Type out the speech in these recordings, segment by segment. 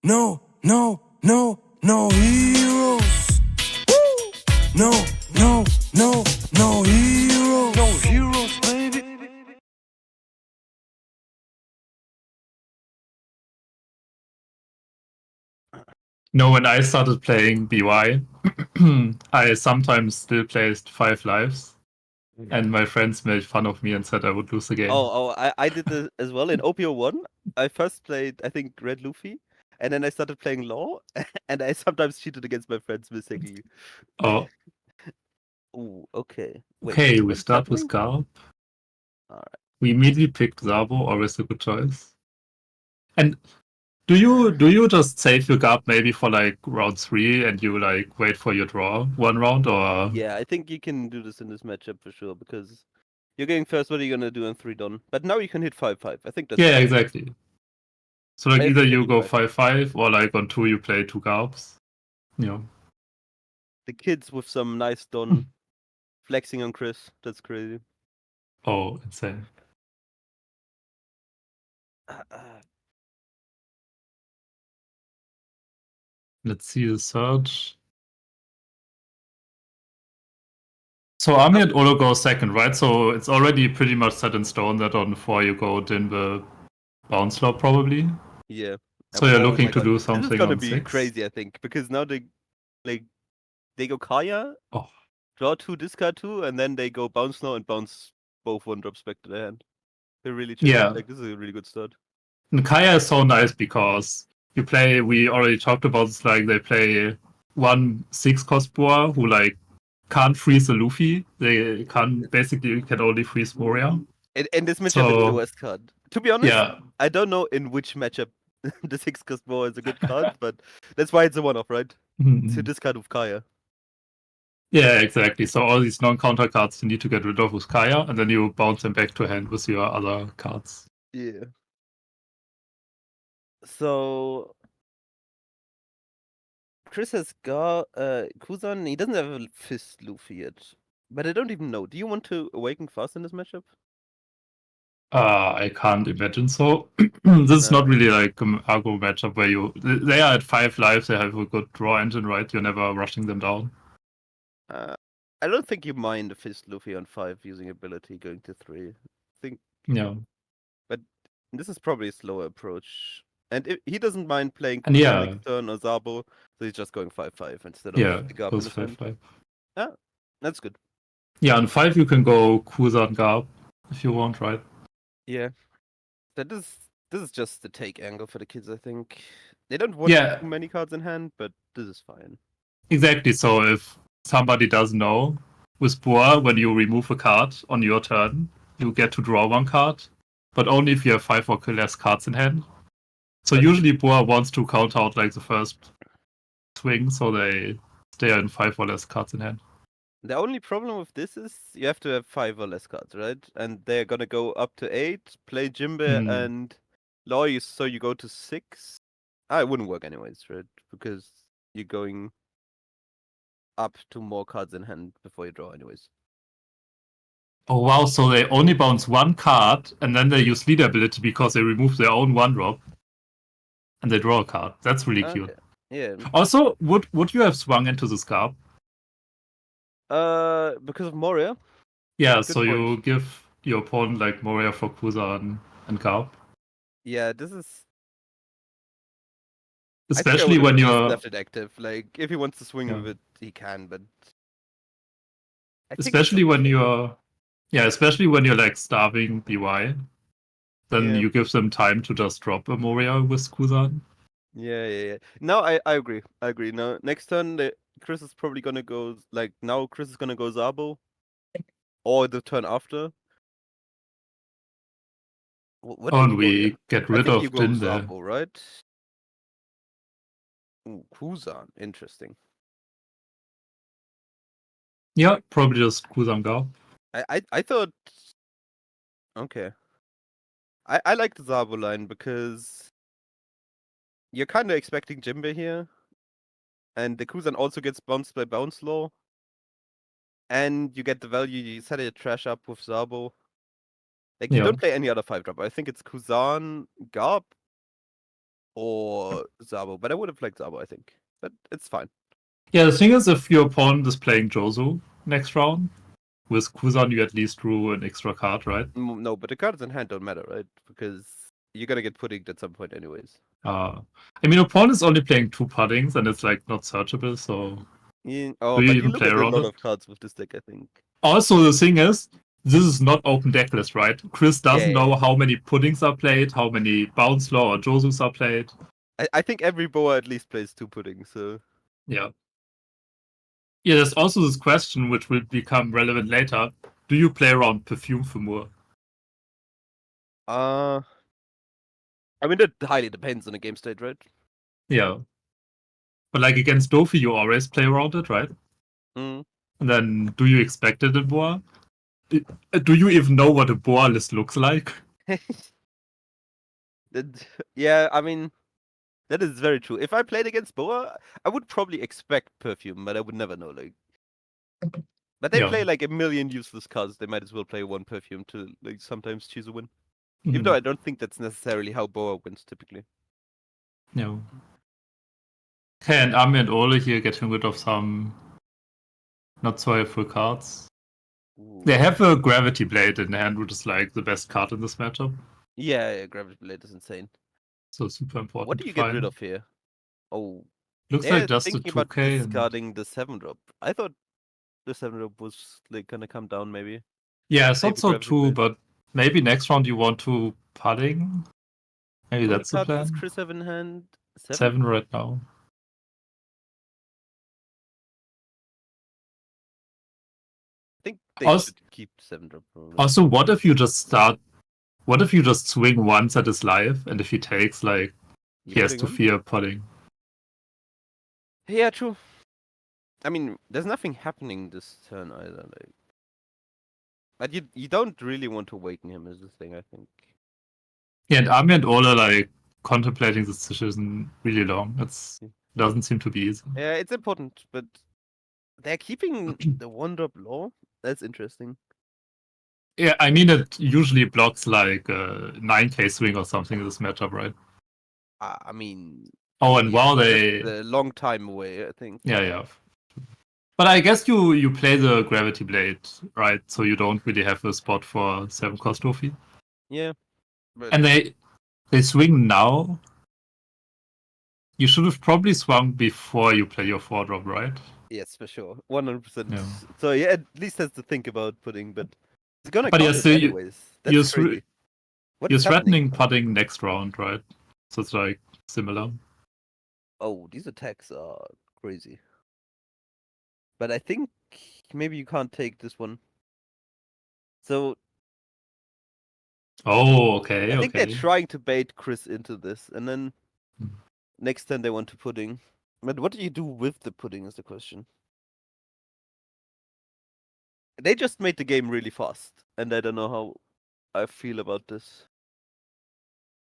No heroes. No heroes. No heroes, baby. No, when I started playing BY, I sometimes still played 5 lives, and my friends made fun of me and said I would lose the game. I did this as well in OP-01. I first played, I think, Red Luffy, and then I started playing Law, and I sometimes cheated against my friends mistakenly. Oh, Ooh, okay. Wait, okay, we what's start with happening? Garb. Alright. We immediately picked Zabo, always a good choice. And do you just save your Garb maybe for like round 3 and you like wait for your draw one round, or Yeah, I think you can do this in this matchup for sure, because you're going first, what are you gonna do on 3 done? But now you can hit 5-5. I think that's yeah, fine. exactly. So like I either think I you do go 5-5. 5-5 or like on 2 you play 2 Garbs. Yeah. The kids with some nice done flexing on Chris. That's crazy. Oh, insane. Let's see the search. So Ami and Olo go second, right? So it's already pretty much set in stone that on 4 you go Dinbe bounce low probably. Yeah. So you're Oh looking my to god. do This is something gonna on be 6. crazy, I think, because now they go Kaya, Oh, draw 2, discard 2, and then they go bounce now and bounce both 1-drops back to their hand. They really changed. yeah. Like, this is a really good start. And Kaya is so nice because you play, we already talked about this, like they play 1 6 cost boar who like can't freeze a Luffy. They can't, basically you can only freeze Moria. And this matchup is the So worst card. To be honest, yeah. I don't know in which matchup the 6 cost ball is a good card, but that's why it's a one-off, right? To discard with Kaya. Yeah, exactly. So all these non-counter cards you need to get rid of with Kaya, and then you bounce them back to hand with your other cards. Yeah. So Chris has got Kuzan. He doesn't have a fist Luffy yet, but I don't even know. Do you want to awaken fast in this matchup? I can't imagine so. This is No. not really like an Argo matchup where they are at 5 lives, they have a good draw engine, right? You're never rushing them down. I don't think you mind a fist Luffy on 5 using ability going to 3. I think, Yeah. but this is probably a slower approach. And he doesn't mind playing And Kuzan yeah, next turn or Zabo, so he's just going 5-5 instead of yeah, the Garp in goes his 5 hand. 5. Yeah, that's good. Yeah, on 5 you can go Kuzan Garb if you want, right? Yeah. This is just the take angle for the kids, I think. They don't want Yeah, too many cards in hand, but this is fine. exactly. So if somebody doesn't know, with Boar, when you remove a card on your turn, you get to draw 1 card, but only if you have 5 or less cards in hand. So That's usually Boar wants to count out like the first swing, so they stay in 5 or less cards in hand. the only problem with this is you have to have 5 or less cards, right? And they're gonna go up to 8, play Jimbe and Loy, so you go to 6. Ah, it wouldn't work anyways, right? Because you're going up to more cards in hand before you draw anyways. Oh wow, so they only bounce 1 card, and then they use leader ability because they remove their own 1-drop, and they draw a card. That's really cute. Okay. Yeah. Also, would you have swung into the Scarp? Because of Moria? Yeah, Good so point. you give your opponent like Moria for Kuza and Garb. Yeah, this is... I think I Especially would have when just you're left it active. Like, if he wants to swing with it, he can, but... I think it's especially when okay. you're especially when you're like starving BY, then Yeah. you give them time to just drop a Moria with Kuzan. Yeah. No, I agree. I agree. Now, next turn, Chris is probably gonna go... Like, now Chris is gonna go Zabo. Or the turn after. What do Oh, you and go here? we get I rid think you of go Dinbe. Zabo, right? Ooh, Kuzan. Interesting. Yeah, probably just Kuzan Garb. I thought... Okay. I like the Zabo line because you're kind of expecting Jimbe here, and the Kuzan also gets bounced by Bounce Law, and you get the value, you set your trash up with Zabo. Like, you Yeah. don't play any other 5-drop. I think it's Kuzan, Garb, or Zabo, but I would have liked Zabo, I think. But it's fine. Yeah, the thing is, if your opponent is playing Jozu next round, with Kuzan, you at least drew an extra card, right? No, but the cards in hand don't matter, right? Because you're gonna get puddinged at some point, anyways. I mean, opponent is only playing 2 puddings, and it's like not searchable, so Oh, do you but you even look play at a around lot it? of cards with this deck, I think. Also, the thing is, this is not open deck list, right? Chris doesn't know how many puddings are played, how many bounce law or Josus are played. I think every boa at least plays 2 puddings, so Yeah. Yeah, there's also this question which will become relevant later. Do you play around Perfume Fumur? I mean that highly depends on the game state, right? Yeah. But like against Dofi, you always play around it, right? Mm. And then do you expect it in Boa? Do you even know what a Boa list looks like? Yeah, I mean that is very true. If I played against Boa, I would probably expect Perfume, but I would never know. Like, but they Yeah. play like a million useless cards. They might as well play 1 Perfume to like sometimes choose a win. Even though I don't think that's necessarily how Boa wins typically. No. Okay, and Ami and Ole here getting rid of some not so helpful cards. Ooh. They have a Gravity Blade in hand, which is like the best card in this matchup. Yeah, Gravity Blade is insane. So super important. What do you get rid of here? Oh, Looks they're like just a thinking about 2K. discarding the 7-drop. I thought the 7-drop was like gonna come down maybe. Yeah, I thought Maybe so Gravity too, Blade. but maybe next round you want to pudding? Maybe How many that's the cards does plan. Chris have in hand? 7? 7 right now. I think they Also, should keep 7-drop probably. also, what if you just start? What if you just swing once at his life, and if he takes, like, You he has putting to on? fear pudding? Yeah, true. I mean, there's nothing happening this turn either. Like, but you don't really want to awaken him is the thing, I think. Yeah, and Ami and Ole are like contemplating this decision really long. It doesn't seem to be easy. Yeah, it's important, but they're keeping the 1-drop low. That's interesting. Yeah, I mean it usually blocks like a 9k swing or something in this matchup, right? I mean, Oh, and yeah, wow, but they that's a long time away, I think. yeah. But I guess you play the Gravity Blade, right? So you don't really have a spot for 7 cost Luffy. Yeah, but And they swing now. You should have probably swung before you play your 4-drop, right? yes, for sure, 100%. Yeah. So yeah, at least has to think about putting, but it's gonna But yeah, count it so anyways. That's crazy. What you're is happening? threatening putting next round, right? So it's like similar. Oh, these attacks are crazy. But I think maybe you can't take this one. So Oh, okay, I think they're okay. trying to bait Chris into this, and then Hmm. next turn they want to pudding. But what do you do with the pudding is the question. They just made the game really fast, and I don't know how I feel about this.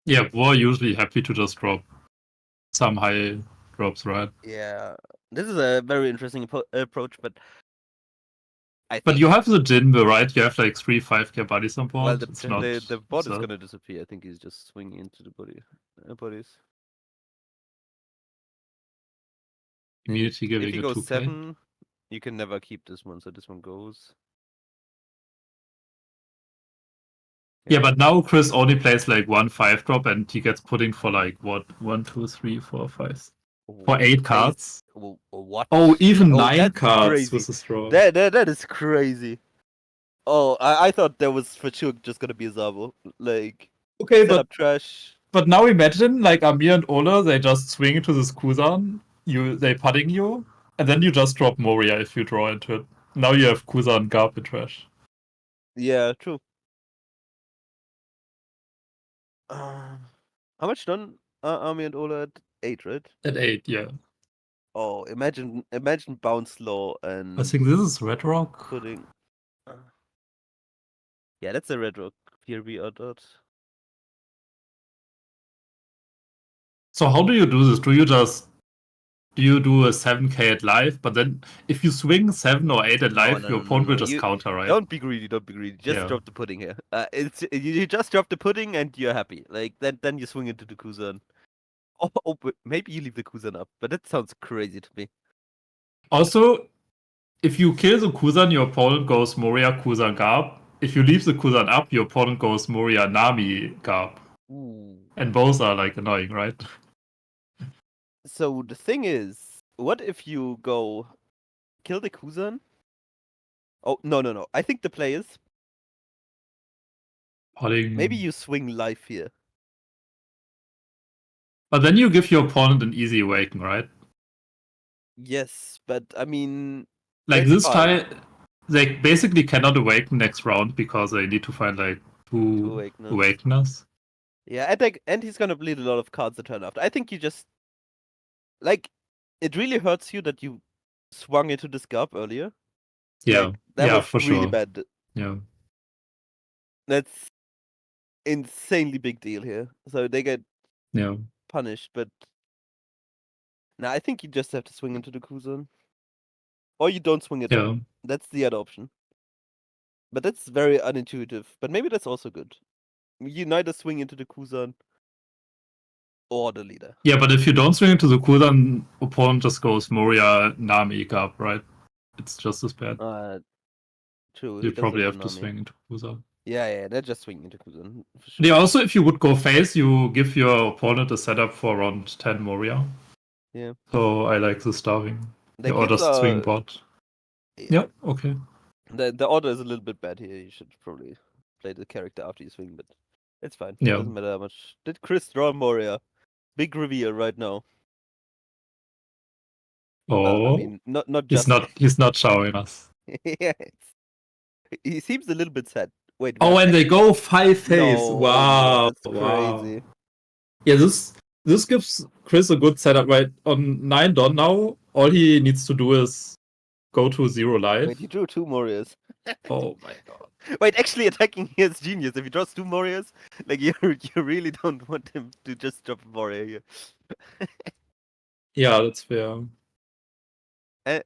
Yeah, we're usually happy to just drop some high drops, right? Yeah, this is a very interesting approach, but I But think you have the Jinbe, right? You have like 3 5k bodies on board. well, It's not the bot is absurd. gonna disappear. I think he's just swinging into the bodies. Immunity If giving he a goes 2k. 7, you can never keep this one, so this one goes. Yeah, but now Chris only plays like 1 5-drop and he gets pudding for like what? 1, 2, 3, 4, 5. For 8 cards. What? Oh, even 9 that's cards crazy. with a straw. That is crazy. Oh, I thought that was for sure just gonna be a Zabo. Like, Okay, set up trash. but now imagine like Amir and Ola, they just swing into this Kuzan, they pudding you, and then you just drop Moria if you draw into it. Now you have Kuzan garbage trash. Yeah, true. How much done? Army and Ola at 8, right? At 8, yeah. Oh, imagine bounce law and I think this is Red Rock. pudding. Yeah, that's a red rock. PRB or dot. So how do you do this? Do you do a 7k at life, but then if you swing 7 or 8 at life, your opponent will just counter, right? Don't be greedy. Don't be greedy. Just Yeah. drop the pudding here. You just drop the pudding and you're happy. Like then you swing into the Kuzan. But maybe you leave the Kuzan up, but that sounds crazy to me. Also, if you kill the Kuzan, your opponent goes Moria, Kuzan, Garb. If you leave the Kuzan up, your opponent goes Moria, Nami, Garb. Ooh. And both are like annoying, right? So the thing is, what if you go kill the Kuzan? Oh, no. I think the play is Potting. maybe you swing life here. But then you give your opponent an easy awaken, right? Yes, but I mean, Like that's this fine. time, they basically cannot awaken next round because they need to find like Two two awakeners. awakeners. Yeah, and he's gonna bleed a lot of cards the turn after. I think you just like it really hurts you that you swung into this Garb earlier. Yeah, Like that yeah, was for really sure. bad. Yeah, That's insanely big deal here. So they get yeah, punished, but now I think you just have to swing into the Kuzan. Or you don't swing at yeah. all. That's the other option. But that's very unintuitive. But maybe that's also good. You neither swing into the Kuzan or the leader. Yeah, but if you don't swing into the Kuzan, opponent just goes Moria, Nami, Garb, right? It's just as bad. True. You He does probably have have the to Nami. swing into Kuzan. Yeah, they're just swinging into Kuzan for sure. Yeah, also, if you would go face, you give your opponent a setup for around 10 Moria. Yeah. So I like the starving. The Yeah, or kids just swing are. bot. Yeah. Yep, okay. The order is a little bit bad here. You should probably play the character after you swing, but it's fine. Yeah. Doesn't matter how much. Did Chris draw Moria? Big reveal right now. Oh, I mean, not just. he's not showing us. Yeah, he seems a little bit sad. Wait, Oh, and they go 5 face. no, Wow. that's Wow. crazy. Yeah, this gives Chris a good setup, right? On 9 Don now, all he needs to do is go to 0 life. Wait, he drew 2 Morias. Oh my god. Wait, actually attacking here is genius. If he draws 2 Morias, like you really don't want him to just drop a Moria here. Yeah, that's fair. Uh,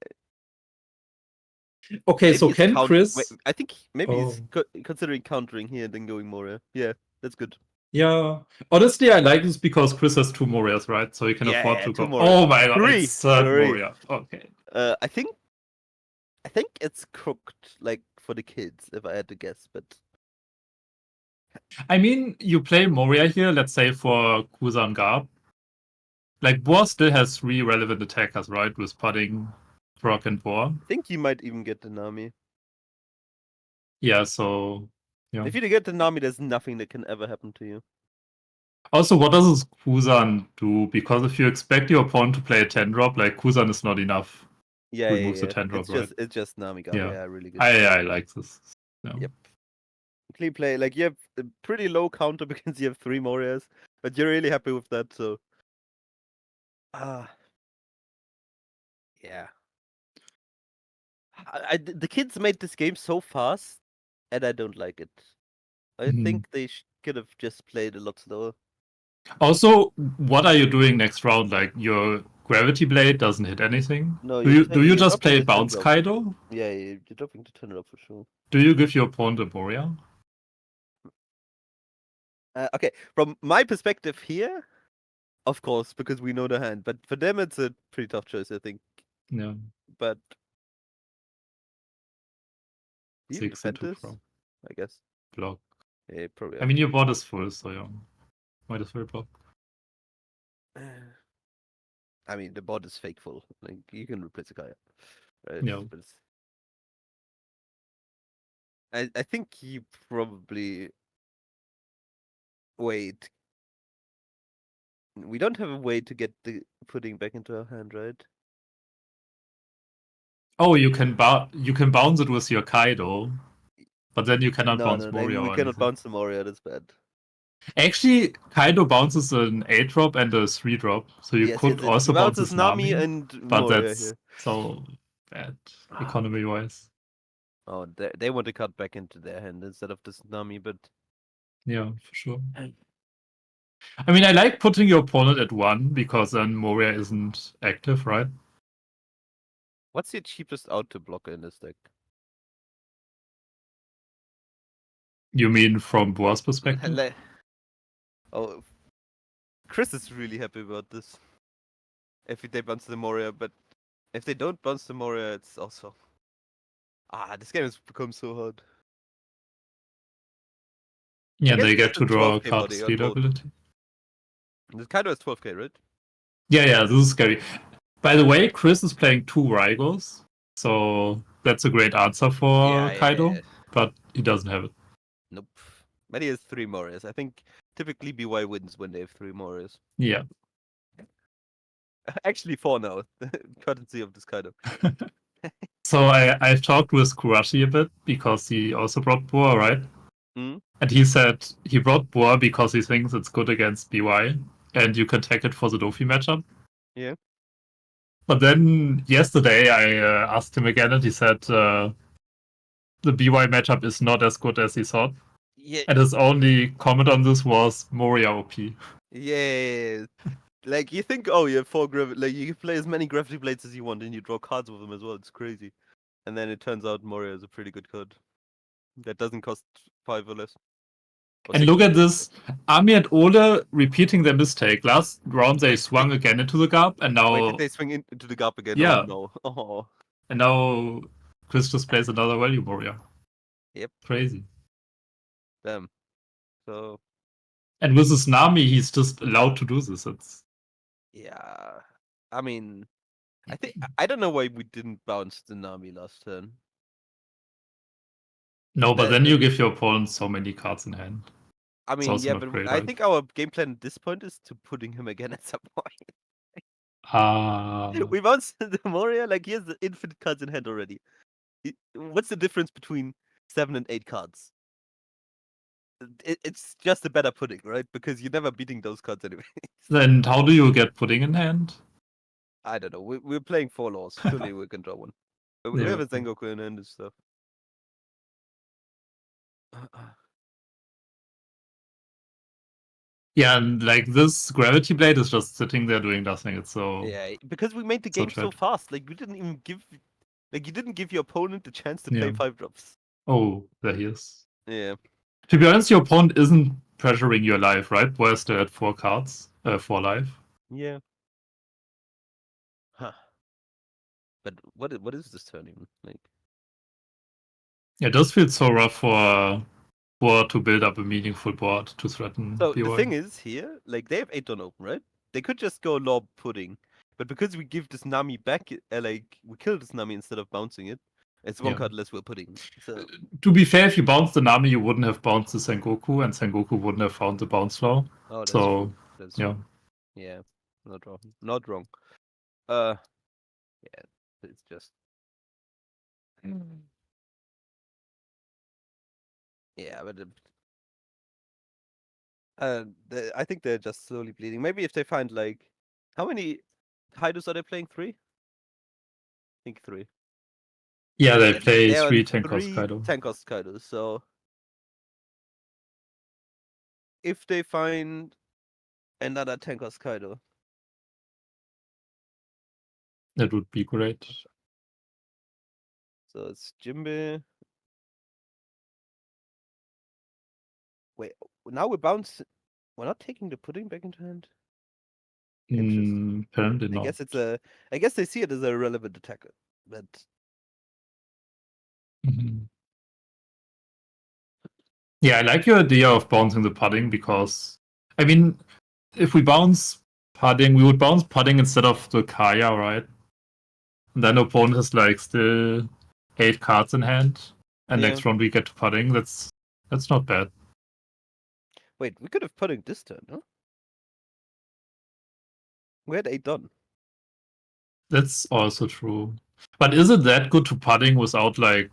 Okay, maybe so he's can Wait, Chris... I think maybe he's Oh. considering countering here and then going Moria. Yeah, that's good. Yeah. Honestly, I like this because Chris has 2 Morias, right? So he can Yeah, afford yeah, to 2 go... Morias. Oh my god, 3. it's third 3. Moria. Okay. I think it's cooked like for the kids, if I had to guess, but I mean, you play Moria here, let's say for Kuzan Garb. Like, Boar still has 3 relevant attackers, right? With Pudding, Frog, and Boar. I think you might even get the Nami. Yeah, so... Yeah. If you get the Nami, there's nothing that can ever happen to you. Also, what does this Kuzan do? Because if you expect your opponent to play a 10 drop, like Kuzan is not enough. Yeah, Removes the 10 drop, right? It's just Nami Garb. Yeah. Yeah, really good. I like this. Yeah. Yep. Clean play. Like you have a pretty low counter because you have 3 Morias, but you're really happy with that. So, yeah. The kids made this game so fast, and I don't like it. I think they could have just played a lot slower. Also, what are you doing next round? Like, your Gravity Blade doesn't hit anything? No, Do you you're just dropping play the 10 Bounce drop. Kaido? Yeah, you're dropping to 10 drop for sure. Do you give your opponent a Moria? Okay, from my perspective here, of course, because we know the hand. But for them, it's a pretty tough choice, I think. Yeah. But do you 6 defend into this? Pro. I guess. Block. Yeah, probably. I mean, your board is full, so yeah. Might as well block. I mean, the board is fake full. Like you can replace a guy, right? Yeah. But I think you probably wait. We don't have a way to get the pudding back into our hand, right? Oh, you can bounce it with your Kaido, but then you cannot bounce No, Moria we or cannot anything. bounce the Moria. That's bad. Actually, Kaido bounces an 8 drop and a 3 drop, so you could also he bounce bounces his Nami, and but Moria that's here. so bad economy wise. Oh, they want to cut back into their hand instead of this Nami, but Yeah, for sure. I mean, I like putting your opponent at 1 because then Moria isn't active, right? what's your cheapest out to blocker in this deck? You mean from Boar's perspective? Oh, Chris is really happy about this. If they bounce the Moria, but if they don't bounce the Moria, it's also... this game has become so hard. Yeah, guess they it's get the to draw 12K cards body on lead board. ability. The Kaido is 12K, right? Yeah, this is scary. By the way, Chris is playing 2 Rygos, so that's a great answer for Kaido, Yeah. but he doesn't have it. Nope. But he has 3 Morias. I think typically BY wins when they have 3 Morias. Yeah. Actually 4 now, courtesy of this Kaido. So I've talked with Kurashi a bit because he also brought Boa, right? Mm? And he said he brought Boa because he thinks it's good against BY and you can take it for the Luffy matchup. Yeah. But then yesterday I asked him again and he said the BY matchup is not as good as he thought. Yeah. And his only comment on this was Moria OP. Yeah. Like, you think, oh, you have 4 gravity... Like, you can play as many Gravity Blades as you want and you draw cards with them as well. It's crazy. And then it turns out Moria is a pretty good card. That doesn't cost 5 or less. Or And 6 look or at less. this. Ami and Ole repeating their mistake. Last round they swung again into the gap and now... Wait, did they swing into the gap again? Yeah. Oh, no. Oh. And now Chris just plays another value Moria. Yep. Crazy. Damn. So... And with his Nami, he's just allowed to do this. It's... Yeah. I mean... I don't know why we didn't bounce the Nami last turn. No, but then you give your opponent so many cards in hand. I It's mean, also yeah, not but great, I right? think our game plan at this point is to putting him again at some point. Ah. We bounced the Moria, like, he has the infinite cards in hand already. What's the difference between 7 and 8 cards? It's just a better pudding, right? Because you're never beating those cards anyway. Then how do you get pudding in hand? I don't know. We're playing 4 laws. Surely we can draw one. We Yeah, have a okay. Sengoku in hand and stuff. Yeah, and like this Gravity Blade is just sitting there doing nothing. It's so... Yeah, because we made the So game so trash. fast. Like, we didn't even give... Like, you didn't give your opponent the chance to play Yeah. 5 drops. Oh, there he is. Yeah. To be honest, your opponent isn't pressuring your life, right? Whereas they're at 4 cards, 4 life. Yeah. Huh. But what is this turn even? Like... Yeah, it does feel so rough for board to build up a meaningful board to threaten So BY. the thing is here, like, they have 8 on open, right? They could just go lob pudding, but because we give this Nami back, like, we kill this Nami instead of bouncing it, it's 1 Yeah. card less we're putting. So To be fair, if you bounced the Nami, you wouldn't have bounced the Sengoku, and Sengoku wouldn't have found the bounce law. oh, that's So true. That's yeah, true. Yeah, not wrong. Not wrong. Yeah, it's just... Yeah, but I think they're just slowly bleeding. Maybe if they find, like, how many Kaidos are they playing? 3? I think 3. yeah, they play They're 3 on Tenkos 3 Kaido. 10-cost Kaidos, so if they find another 10-cost Kaido, That would be great. so it's Jinbe. Wait, now we bounce. We're not taking the pudding back into hand. Interesting. Apparently I not. guess it's a. I guess they see it as a relevant attacker, but Mhm. Yeah, I like your idea of bouncing the pudding because, I mean, if we bounce pudding, we would bounce pudding instead of the Kaya, right? And then opponent has like still 8 cards in hand, and Yeah. next round we get to pudding. That's not bad. wait, we could have pudding this turn, no? We had 8 done. That's also true. But is it that good to pudding without like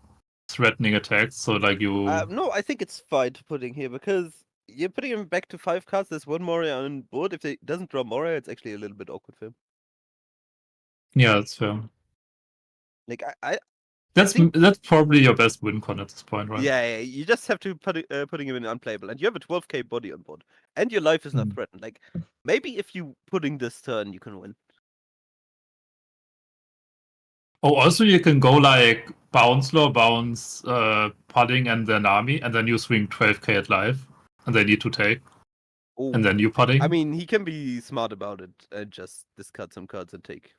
threatening attacks? So like you... No, I think it's fine to pudding here because you're putting him back to 5 cards. There's 1 Moria on board. If he doesn't draw Moria, it's actually a little bit awkward for him. Yeah, that's fair. Like I That's probably your best win con at this point, right? Yeah, you just have to putting him in unplayable, and you have a 12k body on board, and your life is not threatened. Like, maybe if you pudding this turn, you can win. Oh, also you can go like bounce law, bounce pudding and then Nami, and then you swing 12k at life, and they need to take. Oh, and then you putting. I mean, he can be smart about it and just discard some cards and take.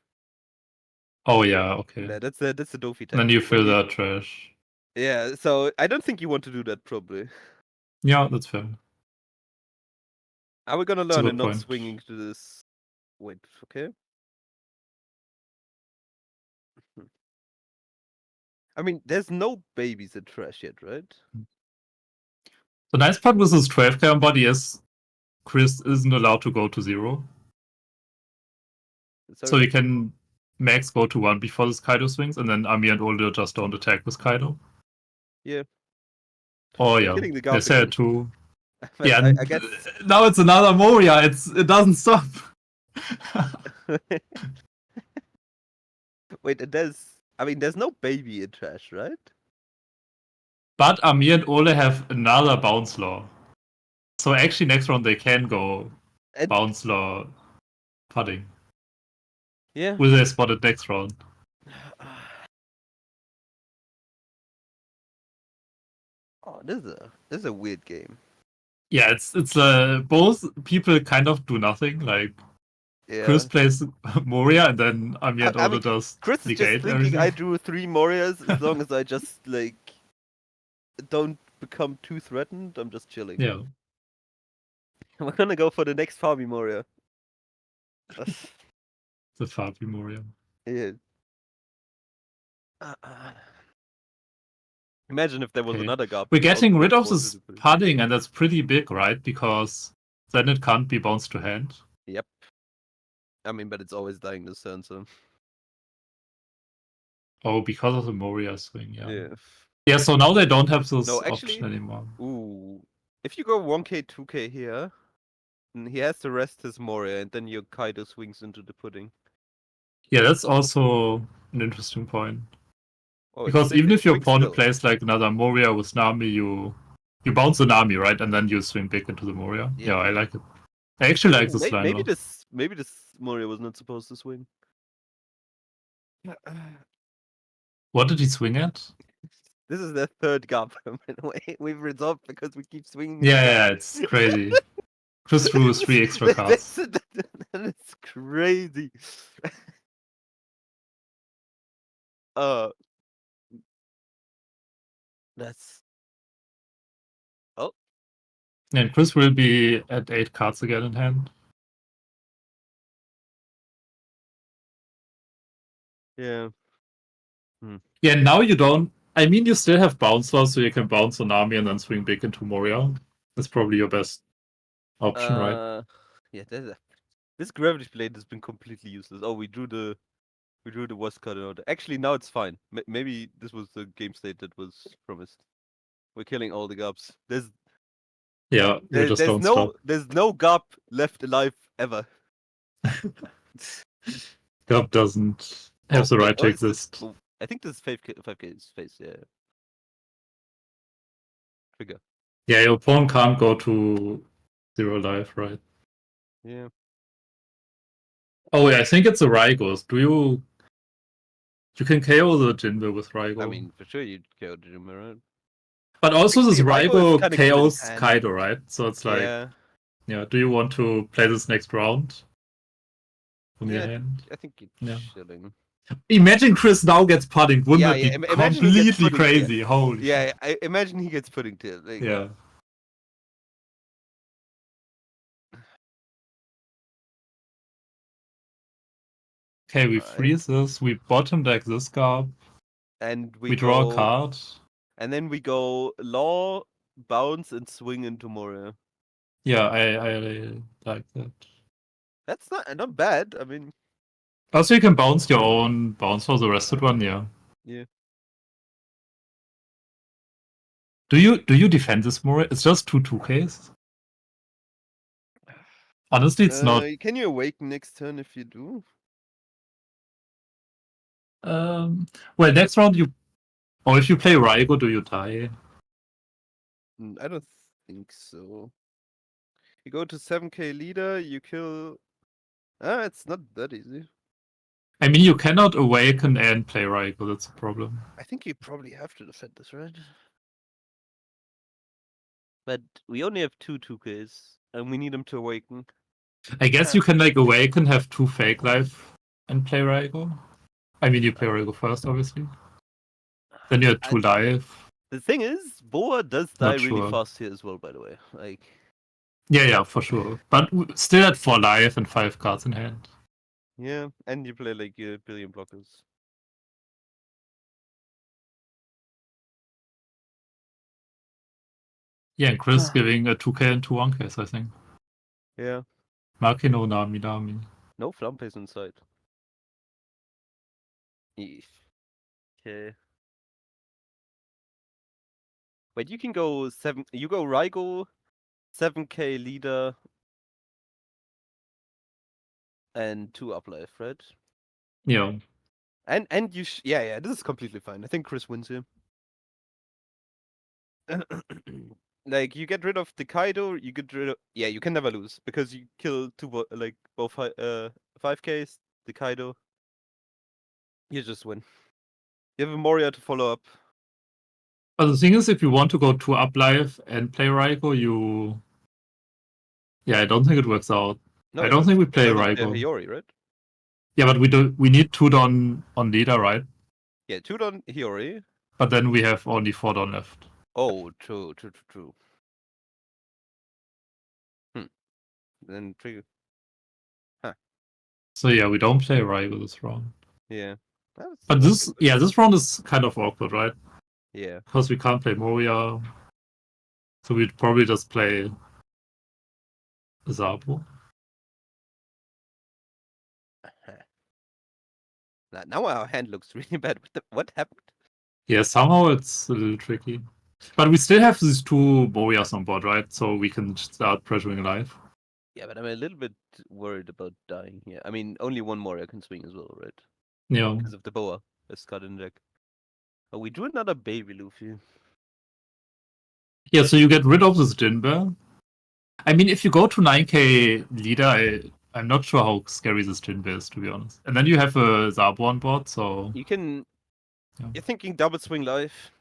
Oh yeah, okay. Yeah, that's a Dofi And then tactic. you When fill he- the trash. Yeah, so I don't think you want to do that probably. Yeah, that's fair. Are we gonna a learn good and not point. swinging to this? Wait, okay. I mean, there's no babies in trash yet, right? The nice part with this 12 cam body is Chris isn't allowed to go to 0. So Sorry? he can max go to 1 before this Kaido swings, and then Ami and Older just don't attack with Kaido. Yeah. Oh They're yeah, killing the they guard said again. it too. But Yeah, I and guess. now it's another Moria. It doesn't stop. Wait, and there's no baby in trash, right? But Ami and Ole have another bounce law. So actually next round they can go And bounce law putting. yeah. Will they spot it next round? Oh, this is a weird game. Yeah, it's both people kind of do nothing. Like Yeah. Chris plays Moria, and then Ami and I Ole mean, does Chris is just negate thinking everything. I drew 3 Morias as long as I just like don't become too threatened. I'm just chilling. Yeah, We're gonna go for the next Farmy Moria. the Fabi Moria. Yeah. Imagine if there was Okay. another Garp. We're getting rid of wanted this to put it. padding, and that's pretty big, right? Because then it can't be bounced to hand. Yep. I mean, but it's always dying this turn, so Oh, because of the Moria swing, yeah. yeah. Yeah, so now they don't have this No, actually, option anymore. ooh. If you go 1k, 2k here, and he has to rest his Moria, and then your Kaido swings into the pudding. Yeah, that's also an interesting point. Oh, Because even if your swing opponent still. plays like another Moria with Nami, you bounce the Nami, right? And then you swing big into the Moria. Yeah, I like it. I actually like this line. Maybe this Moria was not supposed to swing. What did he swing at? This is the third Garp, by the way. We've resolved because we keep swinging. Yeah, it's crazy. Chris drew 3 extra cards. That is crazy. That's. Oh. And Chris will be at 8 cards again in hand. Yeah. Yeah, now you don't. I mean, you still have bounce laws, so you can bounce on Nami and then swing big into Moria. That's probably your best option, right? Yeah, this gravity blade has been completely useless. Oh, we drew the worst card in order. Actually, now it's fine. Maybe this was the game state that was promised. We're killing all the Garps. Yeah, you just don't stop. There's no Garp left alive ever. Gub doesn't have the right to is this- exist. I think this is 5k is face, yeah. Trigger. Yeah, your pawn can't go to 0 life, right? Yeah. Oh yeah, I think it's a Rygos. You can KO the Jinbe with Rygo. I mean, for sure you'd KO the Jimmy, right? but also this Rygo is Rygo kinda good in KOs hand. Kaido, right? So it's like, yeah, do you want to play this next round from your hand? I think you're chilling. Imagine Chris now gets pudding. Wouldn't that be imagine he gets completely pudding crazy? tier. Holy Yeah, shit. I imagine he gets pudding tier. Like, Yeah. Okay, we freeze this. We bottom deck this Garp. And we draw a card. And then we go Law, bounce, and swing into Moria. Yeah, I like that. That's not bad. I mean, also you can bounce your own bounce for the rested one. Yeah. Yeah. Do you defend this Moria? It's just 2/2Ks. Honestly, it's not. Can you awaken next turn if you do? Well, next round you. Or if you play Rygo, do you die? I don't think so. You go to 7k leader, you kill. It's not that easy. I mean, you cannot awaken and play Rygo. That's a problem. I think you probably have to defend this, right? But we only have 2 2Ks. and we need him to awaken. I guess you can like awaken, have 2 fake life, and play Raigo. I mean, you play Raigo first, obviously. Then you have 2 life. The thing is, Boa does die Not really sure. fast here as well, by the way. Like, Yeah, for sure. But still at 4 life and 5 cards in hand. yeah, and you play like a billion blockers. Yeah, and Chris giving a 2k and 2 1ks, I think. Yeah, Makino Nami Nami. no Flampe's inside. Eesh. Okay. Wait, you can go 7. You go Raigo, 7k leader, and 2 uplife, right? Yeah. And you yeah, this is completely fine. I think Chris wins here. Like, you get rid of the Kaido, you get rid of you can never lose because you kill like both 5ks, the Kaido. You just win. You have a Moria to follow up. But the thing is, if you want to go 2 up life and play Raigo, you. Yeah, I don't think it works out. No, I don't think we play you need Raigo. Hiyori, right? Yeah, but we need 2 Don on leader, right? Yeah, 2 on Hiyori. But then we have only 4 Don left. Oh, true. Then trigger. So yeah, we don't play Raigo this round. Yeah. But this round is kind of awkward, right? Yeah. Because we can't play Moria. So we'd probably just play Zabo. Now our hand looks really bad. What happened? Yeah, somehow it's a little tricky. But we still have these 2 Morias on board, right? So we can start pressuring live. Yeah, but I'm a little bit worried about dying here. I mean, only 1 Moria can swing as well, right? Yeah. Because of the Boa that's cut in deck. Oh, we do another baby Luffy. Yeah, so you get rid of this Jinbe. I mean, if you go to 9k leader, I'm not sure how scary this Jinbe is, to be honest. And then you have a Zabo on board, so. You can. Yeah. You're thinking double swing life.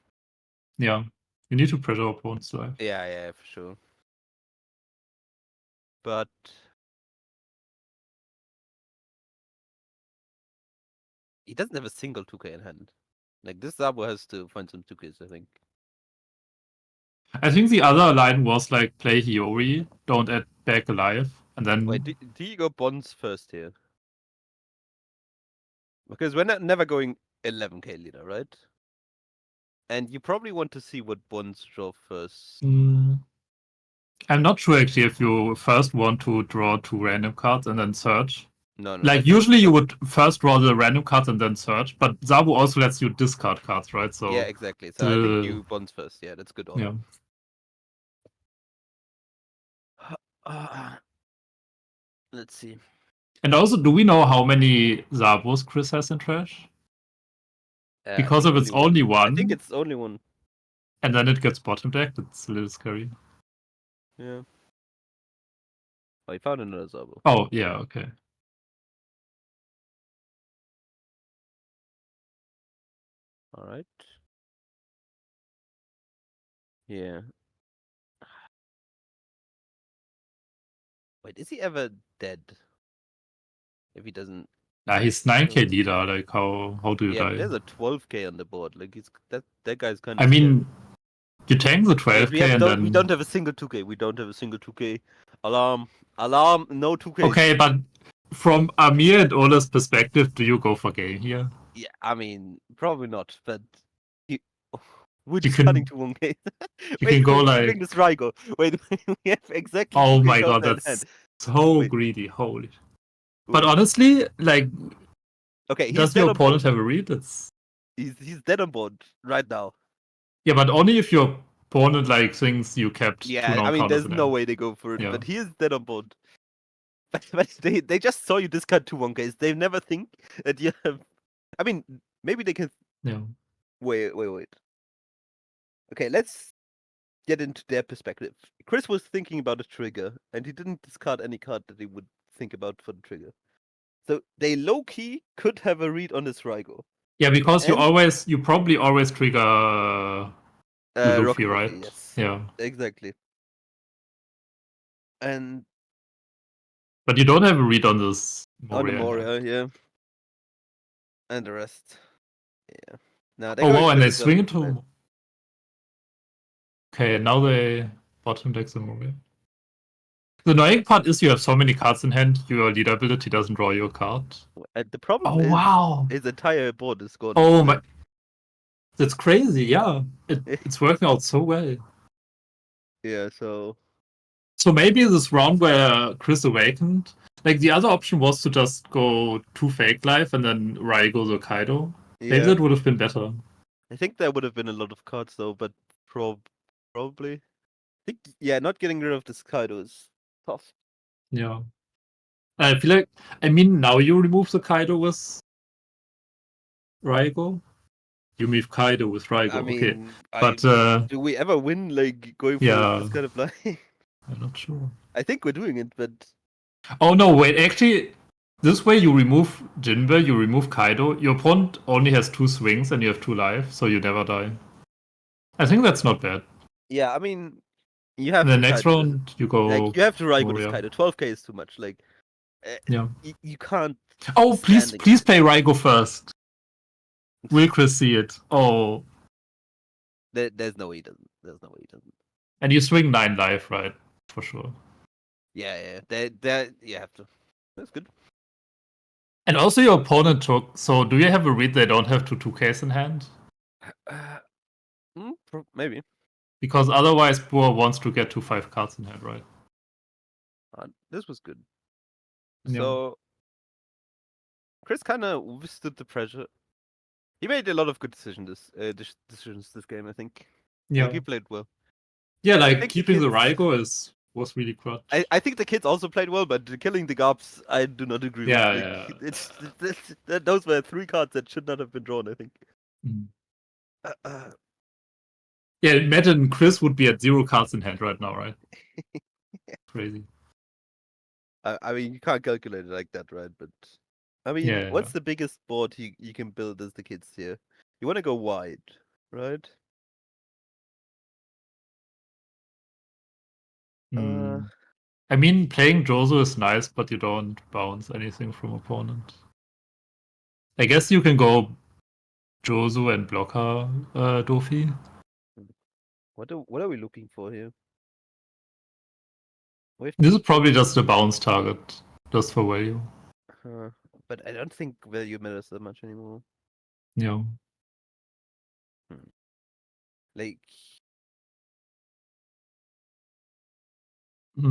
Yeah. You need to pressure opponents live. Yeah, for sure. But he doesn't have a single 2k in hand. Like, this Zabo has to find some 2ks, I think. I think the other line was like play Hiyori, don't add back alive, and then. Wait, do you go bonds first here? Because we're never going 11k leader, right? And you probably want to see what bonds draw first. I'm not sure actually if you first want to draw 2 random cards and then search. No. Like usually you would first draw the random cards and then search, but Zabo also lets you discard cards, right? So yeah, exactly. So I think you bonds first. Yeah, that's good order. Yeah. Let's see. And also, do we know how many Zabos Chris has in trash? Because if it's only one. I think it's only 1. And then it gets bottom decked, it's a little scary. Yeah. Oh, I found another Zabo. Oh, yeah, okay. Alright. Yeah. Wait, is he ever dead? If he doesn't. Nah, he's 9k leader, like how do you die? But there's a 12k on the board. Like, that guy's kind of. I mean, you tank the 12k and then. We don't have a single 2k. Alarm, no 2k. Okay, but from Amir and Ola's perspective, do you go for game here? Yeah, I mean, probably not, but we're just cutting to 1k. You can go like. Bring this Raigo. Wait, we have exactly. Oh my god, that's so greedy. Holy. But honestly, like. Okay, does your opponent have a read? He's dead on board right now. Yeah, but only if your opponent like thinks you kept. Yeah, I mean, there's no way they go for it, yeah. but he is dead on board. But they just saw you discard 2 1ks. They never think that you have. I mean, maybe they can. Yeah. Wait. Okay, let's get into their perspective. Chris was thinking about a trigger, and he didn't discard any card that he would think about for the trigger. So they low-key could have a read on this Raigo. Yeah, because you probably always trigger Luffy, right? Yes. Yeah. Exactly. And But you don't have a read on this on the Moria. Moria, yeah. And the rest. Yeah. Now they're Oh going wow, for and they the swing Zelda plan. into. Okay, now they bottom deck the Moria. The annoying part is you have so many cards in hand, your leader ability doesn't draw you a card. And the problem Oh is wow! his entire board is gone. Oh Like, my, that's crazy. Yeah, it's working out so well. yeah, so So maybe this round where Chris awakened, like the other option was to just go 2 fake life and then Raigo the Kaido. Maybe yeah. that would have been better. I think there would have been a lot of cards though, but probably. I think yeah, not getting rid of this Kaido is tough. Yeah. I feel like, I mean, now you remove the Kaido with Raigo. You move Kaido with Raigo, I okay. mean, But, do we ever win like going for yeah, this kind of line? I'm not sure. I think we're doing it, but Oh no, wait, actually, this way you remove Jinbe, you remove Kaido, your opponent only has 2 swings and you have 2 life, so you never die. I think that's not bad. yeah, I mean, you have In the to next Kaido this. round, you go. Like you have to Raigo this Moria. Kaido. 12k is too much. Like, Yeah. you can't. Oh, please, stand please against play Raigo first. Will Chris see it? Oh, There's no way he doesn't. There's no way he doesn't. and you swing 9 life, right? For sure. Yeah, yeah. They you have to. That's good. And also your opponent took. So do you have a read they don't have 2Ks in hand? Maybe. Because otherwise, Boer wants to get 5 cards in hand, right? This was good. Yeah. So Chris kind of withstood the pressure. He made a lot of good decisions this game. I think. Yeah. Like, he played well. Yeah, I like think keeping the kids- Raigo was really clutch. I think the kids also played well, but killing the Gobs, I do not agree with. Like, Yeah. Those were 3 cards that should not have been drawn, I think. Mhm. Yeah, imagine Chris would be at 0 cards in hand right now, right? Crazy. I mean, you can't calculate it like that, right? But I mean, Yeah. what's the biggest board you can build as the kids here? You want to go wide, right? I mean, playing Jozo is nice, but you don't bounce anything from opponent. I guess you can go Jozo and blocker Dofi. What are we looking for here? This is probably just a bounce target, just for value. But I don't think value matters that much anymore. Yeah. Like,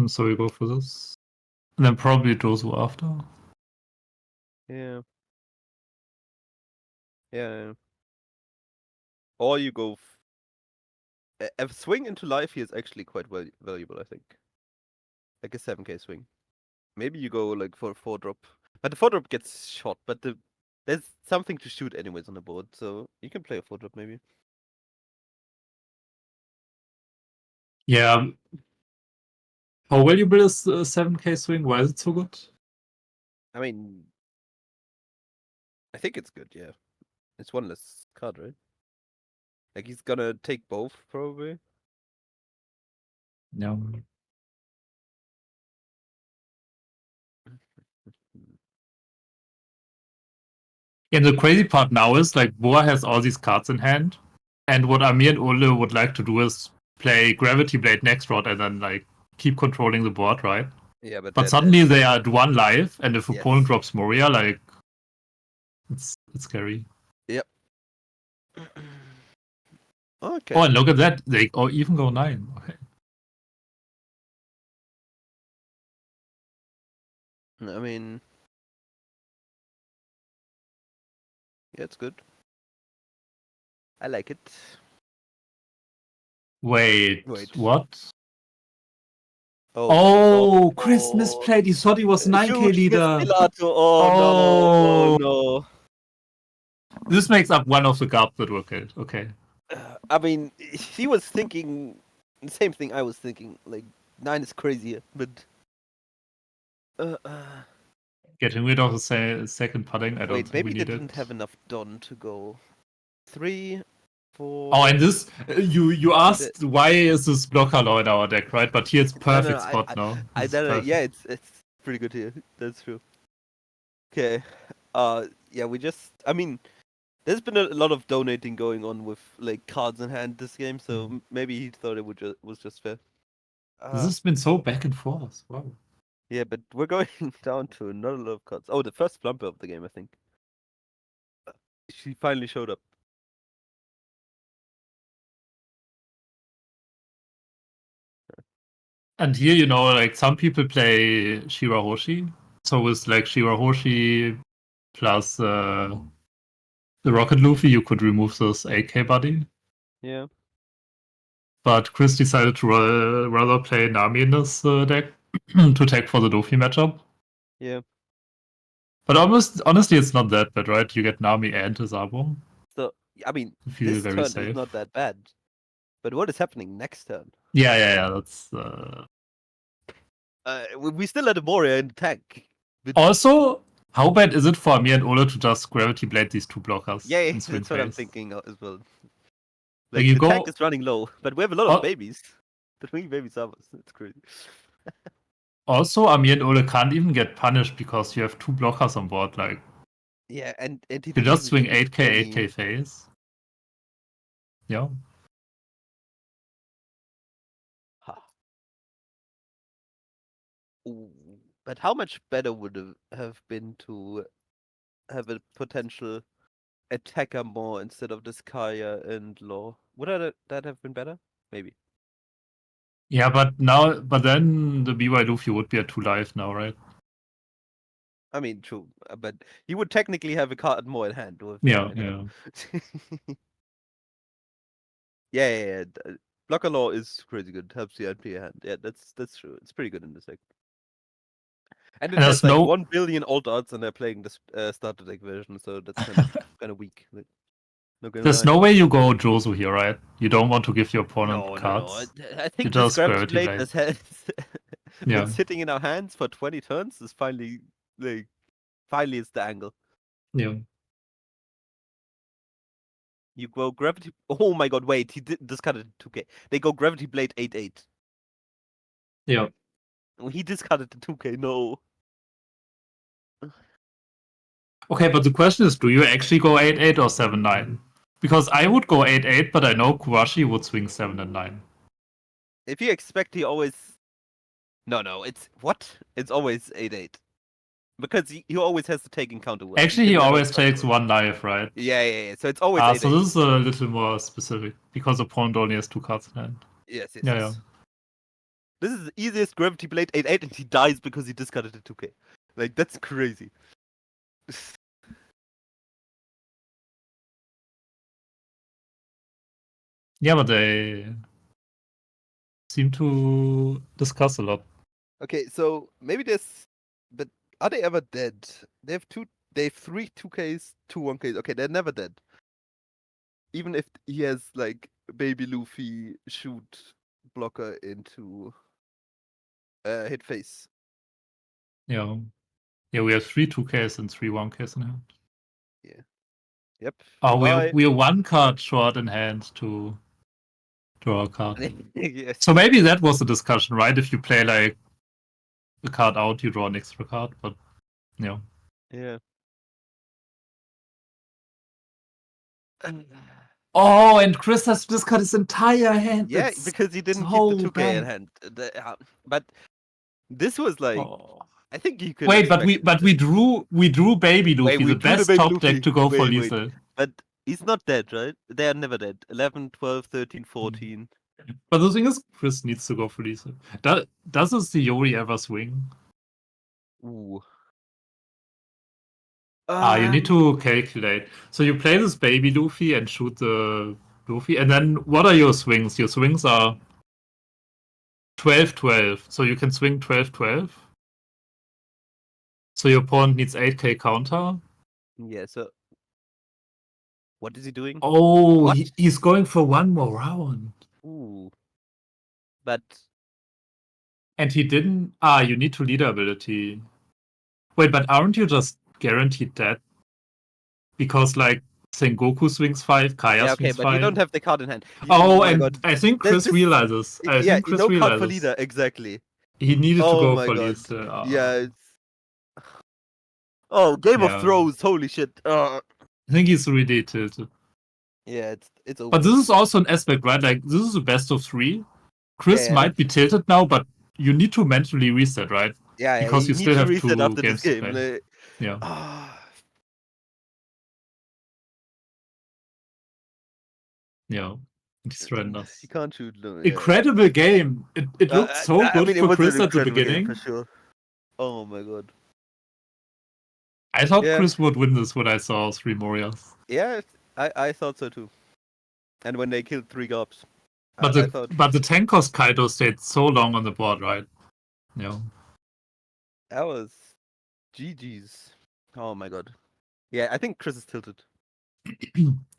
So we go for this. And then probably Jozo after. yeah. Or you go. A swing into life here is actually quite valuable, I think. Like a 7k swing. Maybe you go like for a 4-drop. But the 4-drop gets shot, but there's something to shoot anyways on the board, so you can play a 4-drop maybe. Yeah. How valuable is a 7k swing? Why is it so good? I mean, I think it's good, yeah. It's one less card, right? Like, he's gonna take both, probably. Yeah. And the crazy part now is like Boa has all these cards in hand, and what Amir and Ole would like to do is play Gravity Blade next round and then like keep controlling the board, right? Yeah, But suddenly they are at 1 life, and if opponent drops Moria, like it's scary. Yep. Okay. Oh, and look at that! They even go 9. Okay. I mean, yeah, it's good. I like it. Wait. What? Oh, Chris misplayed. He thought he was 9k huge leader. Mistilato. Oh, no. This makes up one of the gaps that were killed. Okay. I mean, he was thinking the same thing I was thinking. Like, 9 is crazier, but Getting rid of the second pudding, I don't wait, think we maybe they need didn't it. have enough Don to go 3. for. Oh, and this you asked why is this blocker law in our deck, right? But here it's perfect spot now. I This is don't know. perfect. Yeah, it's pretty good here. That's true. Okay. Yeah, we just. I mean, there's been a lot of donating going on with like cards in hand this game, so maybe he thought it was just fair. This has been so back and forth. Wow. Yeah, but we're going down to not a lot of cards. Oh, the first plumper of the game, I think. She finally showed up. And here, you know, like some people play Shirahoshi. So with like Shirahoshi plus the Rocket Luffy, you could remove this 8k buddy. Yeah. But Chris decided to rather play Nami in this deck to tech for the Luffy matchup. Yeah. But honestly, it's not that bad, right? You get Nami and his Zabo. So I mean, You feel this very turn safe. is not that bad. But what is happening next turn? Yeah. That's. We still had a Moria in the tank. Also, how bad is it for me and Ole to just Gravity Blade these two blockers? Yeah, in swing that's what I'm phase? thinking as well. Like Like you the go. tank is running low, but we have a lot of babies. 3 babies of us. That's crazy. Also, Amir and Ole can't even get punished because you have two blockers on board. Like, Yeah, and he you didn't just even swing shoot 8k, any... 8k phase. Yeah. Huh. Ooh, but how much better would it have been to have a potential attacker more instead of this Kaya and Law? Would that have been better? Maybe. Yeah, but then the BY Luffy would be at 2 life now, right? I mean, true, but he would technically have a card more in hand with Yeah, that in hand. yeah. Yeah. Blocker Law is crazy good. Helps the NP hand. Yeah, that's true. It's pretty good in this deck. And it And has there's like no 1 billion alt odds, and they're playing the starter deck version, so that's kind of weak. Like, not gonna there's lie. no way you go Jozu here, right? You don't want to give your opponent No. cards. I You think this just Gravity Gravity Blade Blade. that has Yeah. been sitting in our hands for 20 turns is finally it's the angle. Yeah. You go Gravity. Oh my god! Wait, he discarded 2k. They go Gravity Blade 8/8. Yeah. He discarded the 2k. No. Okay, but the question is, do you actually go 8-8 or 7-9? Because I would go 8-8, but I know Kuwashi would swing 7 and 9. If you expect, he always. No. It's what? It's always 8/8. Because he always has to take in counter words. Actually, he always takes 1 life, right? Yeah. So it's always 8/8. So this is a little more specific because opponent only has 2 cards in hand. Yes. Yeah. This is the easiest Gravity Blade 8/8, and he dies because he discarded the 2k. Like, that's crazy. Yeah, but they seem to discuss a lot. Okay, so maybe there's. But are they ever dead? They have 3 2ks, 2 1ks. Okay, they're never dead. Even if he has, like, Baby Luffy shoot blocker into hit face. Yeah. Yeah, we have 3 2Ks and 3 1Ks in hand. Yeah. Yep. Oh, Goodbye. we are 1 card short in hand to draw a card. Yes. So maybe that was the discussion, right? If you play like a card out, you draw an extra card, but yeah. Yeah. Oh, and Chris has discarded his entire hand. Yeah, That's because he didn't so keep the 2k in bad. hand. But this was like. Oh. I think you could. Wait, but we drew Baby Luffy, we the drew best Baby top Luffy. deck to go for Wait. lethal. But he's not dead, right? They are never dead. 11, 12, 13, 14. But the thing is, Chris needs to go for lethal. Does this the Yori ever swing? Ooh. You need to calculate. So you play this Baby Luffy and shoot the Luffy, and then what are your swings? Your swings are 12-12. So you can swing 12-12. So your opponent needs 8k counter. Yeah, so what is he doing? Oh, What? he's going for one more round. Ooh. But And he didn't. You need to leader ability. Wait, but aren't you just guaranteed dead? Because like Sengoku swings 5, Kaya Yeah, okay, swings but 5. you don't have the card in hand. Oh, my and god. I think Chris realizes. I Yeah, think Chris no card for realizes. leader, exactly. He needed to Oh go my for god. leader. Yeah, it's... Oh, Game of Yeah. Thrones, holy shit. I think he's really tilted. Yeah, it's over. But this is also an aspect, right? Like, this is a best of 3. Chris Yeah, might be tilted now, but you need to mentally reset, right? yeah, Because you need still to have reset 2 after this games to game. play. Like, Yeah. Yeah. It's horrendous. He can't shoot. No, yeah. Incredible game. It looked so good it for was Chris an at the incredible game beginning. for sure. Oh my god. I thought Yeah. Chris would win this when I saw 3 Morias. Yeah, I thought so too. And when they killed 3 gobs. But I thought the tank cost Kaido stayed so long on the board, right? Yeah. that was GG's. Oh my god. Yeah, I think Chris is tilted.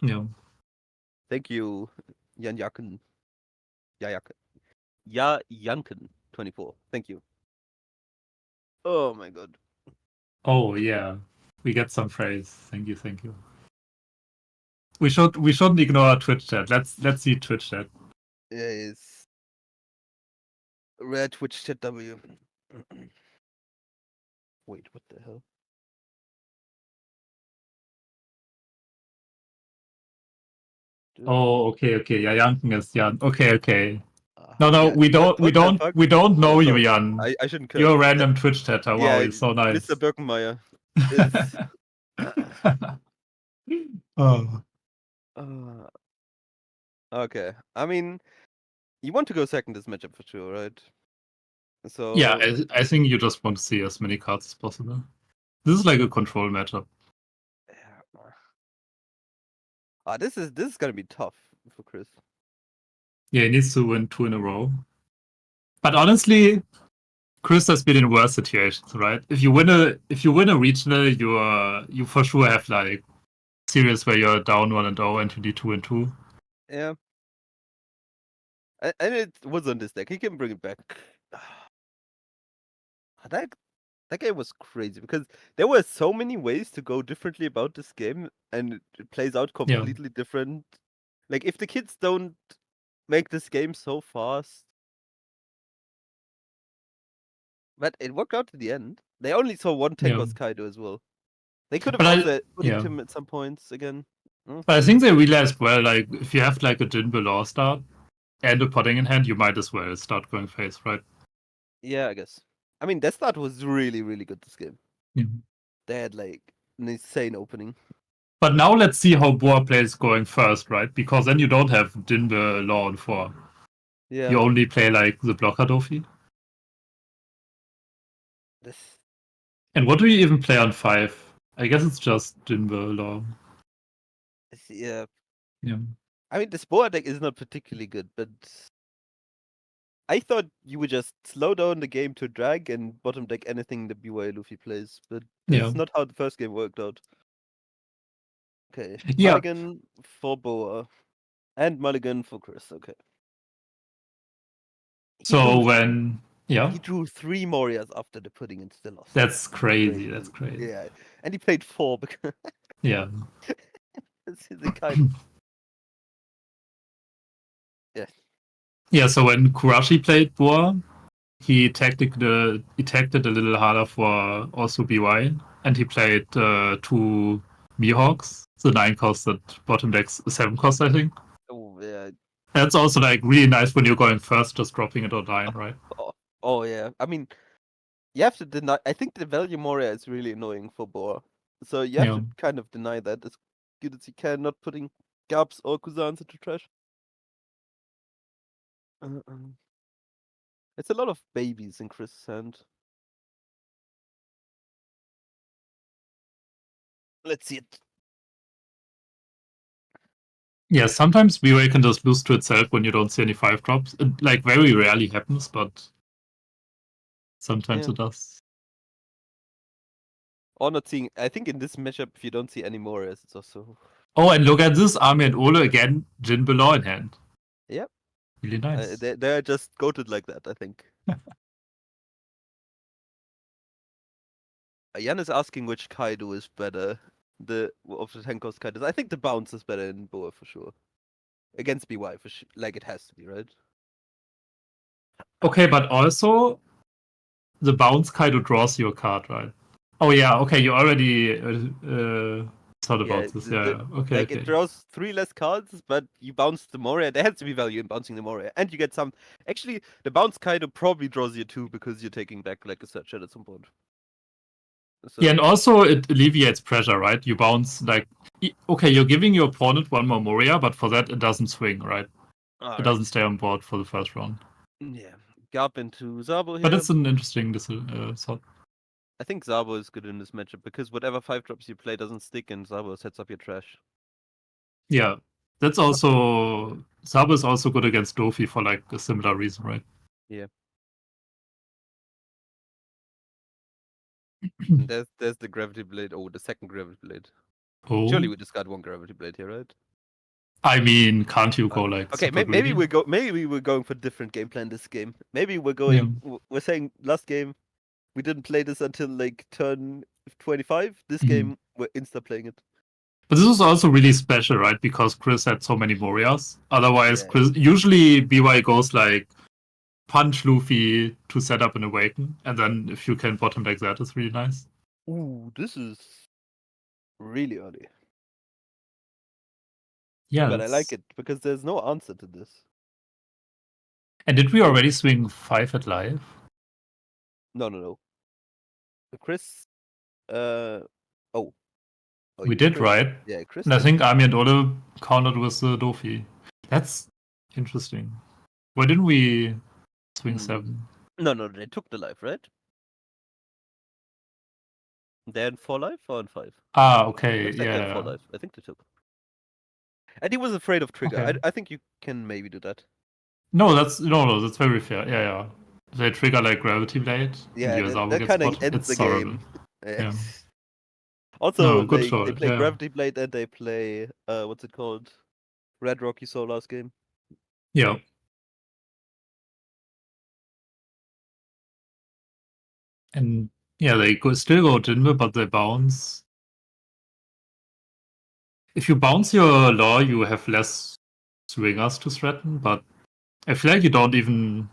Yeah. Thank you, Jan Jakken. Janken 24. Thank you. Oh my god. Oh yeah. We get some praise. Thank you, thank you. We shouldn't ignore Twitch chat. Let's see Twitch chat. Yes. Red Twitch chat W. Wait, what the hell? Oh, okay. Yeah, Janken is Jan. Okay. No, Yeah, we don't what the fuck? know Oh, you, sorry. Jan. I shouldn't curse. You're a random Twitch chatter. Wow, Yeah, you're so nice. Mr. Birkenmeier is. Oh. Okay. I mean, you want to go second this matchup for sure, right? So Yeah, I think you just want to see as many cards as possible. This is like a control matchup. this is gonna be tough for Chris. Yeah, he needs to win 2 in a row. But honestly, Chris has been in worse situations, right? If you win a regional, you for sure have like series where you're down 1-0 and you need 2-2. Yeah. And it was on this deck. He can bring it back. That game was crazy because there were so many ways to go differently about this game, and it plays out completely different. Like if the kids don't make this game so fast, but it worked out to the end. They only saw one Tenkos Kaido as well. They could have But also put him at some points again. But I think they realized, well, like if you have like a Jinbe Law start and a pudding in hand, you might as well start going face, right? Yeah, I guess. I mean, their start was really, really good this game. Yeah. They had like an insane opening. But now let's see how Boa plays going first, right? Because then you don't have Jinbe Law on 4. Yeah. You only play like the blocker Dofi. And what do you even play on 5? I guess it's just Jinbe Law. Yeah. Yeah. I mean, the Spore deck is not particularly good, but I thought you would just slow down the game to drag and bottom deck anything the BY Luffy plays, but that's not how the first game worked out. Okay. Yeah. Mulligan for Boa. And Mulligan for Chris, okay. He drew 3 Morias after the pudding and still lost. That's crazy. That's crazy. Yeah. And he played 4 because Yeah. This is the kind Yeah. Yeah, so when Kurashi played Boa, he tacted a little harder for also BY, and he played 2 Mihawks, the 9 costed bottom decks 7 cost, I think. Oh yeah. That's also like really nice when you're going first, just dropping it online, right? Oh yeah. I mean, you have to deny. I think the value Moria is really annoying for Boa, so you have to kind of deny that as good as you can, not putting Gabs or Kuzans into trash. It's a lot of babies in Chris' hand. Let's see it. Yeah, sometimes BY can just lose to itself when you don't see any 5 drops. It like very rarely happens, but sometimes it does. Or not seeing. I think in this matchup, if you don't see any Morias, it's also. Oh, and look at this, Army and Ole again, Jinbe Law in hand. Yep. Really nice. They're just goated like that, I think. Jan is asking which Kaido is better. the 10 cost card is. I think the bounce is better in Boa for sure. Against BY for sure. Like it has to be, right? Okay, but also the bounce Kaido draws you a card, right? Oh yeah, okay, you already thought about this. Yeah, okay, like okay. it draws 3 less cards, but you bounce the Moria. There has to be value in bouncing the Moria, and you get some. Actually, the bounce Kaido probably draws you 2 because you're taking back like a search at some point. So, Yeah, and also it alleviates pressure, right? You bounce like okay, you're giving your opponent 1 more Moria, but for that it doesn't swing, right? It doesn't stay on board for the first round. Yeah, Garp into Zabo here. But it's an interesting thought. I think Zabo is good in this matchup because whatever 5 drops you play doesn't stick, and Zabo sets up your trash. Yeah, that's also Sabo is also good against Luffy for like a similar reason, right? Yeah. And there's the Gravity Blade. Oh, the second Gravity Blade. Oh, Surely we discard 1 Gravity Blade here, right? I mean, can't you go like okay? super Maybe greedy? maybe we're going for different game plan this game. Maybe we're going. We're saying last game we didn't play this until like turn 25. This game we're insta playing it. But this was also really special, right? Because Chris had so many Morias. Otherwise, Yeah. Chris usually BY goes like punch Luffy to set up an awaken, and then if you can bottom like that, it's really nice. Ooh, this is really early. Yeah, But I like it because there's no answer to this. And did we already swing 5 at live? No. Chris, oh. We did, Chris. right? Yeah, Chris. And I did. think Ami and Ole countered with the Luffy. That's interesting. Why didn't we swing 7? No, they took the life, right? They're in 4 life or in 5? Ah, okay, Looks like they're in 4 yeah. life. I think they took. And he was afraid of trigger. Okay. I think you can maybe do that. No, that's very fair. Yeah. They trigger like Gravity Blade. Yeah, and that gets kind of bottom. ends It's the horrible. game. Yeah. Also, No, good they show. play Yeah. Gravity Blade and they play what's it called? Red Rock you saw last game. Yeah. And yeah, they still go Jinbe, but they bounce. If you bounce your law, you have less swingers to threaten, but I feel like you don't even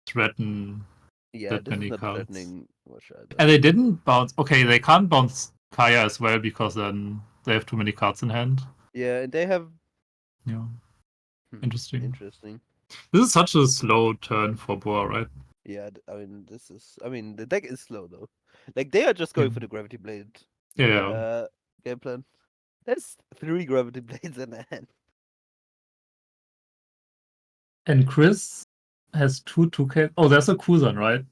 threaten Yeah, that this is many not cards. threatening much either. And they didn't bounce. Okay, they can't bounce Kaya as well because then they have too many cards in hand. Yeah, and they have. Yeah. Interesting. Interesting. This is such a slow turn for Boa, right? Yeah, I mean, the deck is slow though. Like they are just going for the Gravity Blade. Yeah. Game plan. There's 3 Gravity Blades in the hand. And Chris has 2K. Oh, there's a Kuzan, right?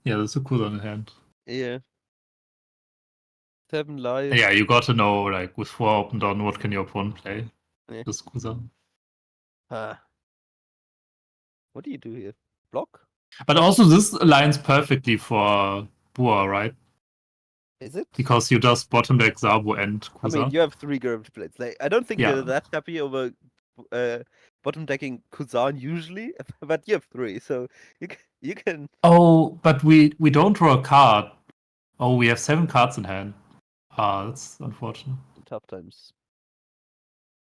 Yeah, there's a Kuzan in hand. Yeah. 7 lives. Yeah, you got to know, like, with 4 open down, what can your opponent play? Yeah. This Kuzan. What do you do here? Block? But also, this aligns perfectly for Boa, right? Is it? Because you just bottom deck Zabu and Kuzan. I mean, you have 3 Gravity Blades. Like, I don't think Yeah. you're that happy over bottom decking Kuzan usually, but you have 3, so you can. Oh, but we don't draw a card. Oh, we have 7 cards in hand. Ah, that's unfortunate. Tough times.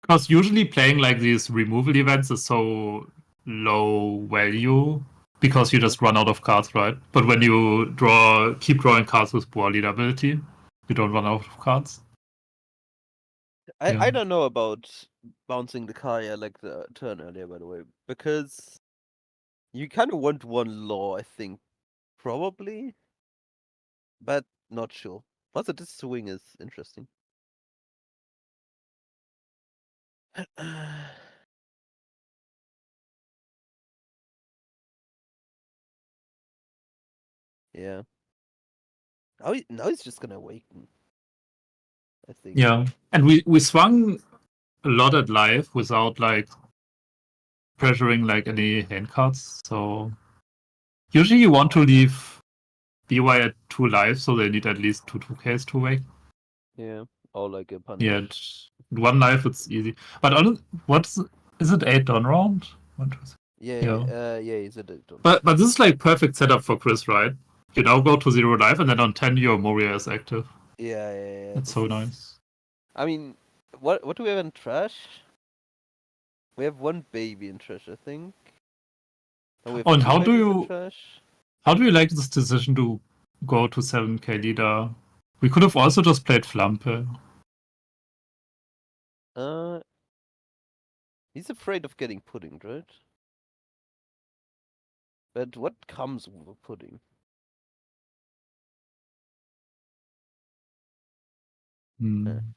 Because usually playing like these removal events is so low value because you just run out of cards, right? But when you keep drawing cards with Boa lead ability, you don't run out of cards. I don't know about bouncing the Kaya like the turn earlier, by the way, because you kind of want 1 law, I think, probably, but not sure. Also, this swing is interesting. Yeah. Now he's just gonna awaken, I think. Yeah, and we swung a lot at live without like pressuring like any hand cards. So usually you want to leave BY at 2 lives, so they need at least 2Ks to wake. Yeah, or like a punish. Yeah, 1 life it's easy. But is it 8 down round? 1, 2, 3. Yeah, he's a dude. But this is like perfect setup for Chris, right? You now go to 0 life, and then on 10 your Moria is active. Yeah. It's so nice. I mean, what do we have in trash? We have one baby in trash, I think. And we have Oh, and two babies in trash. how do you like this decision to go to 7k leader? We could have also just played Flampe. He's afraid of getting pudding, right? But what comes with a pudding? Hmm.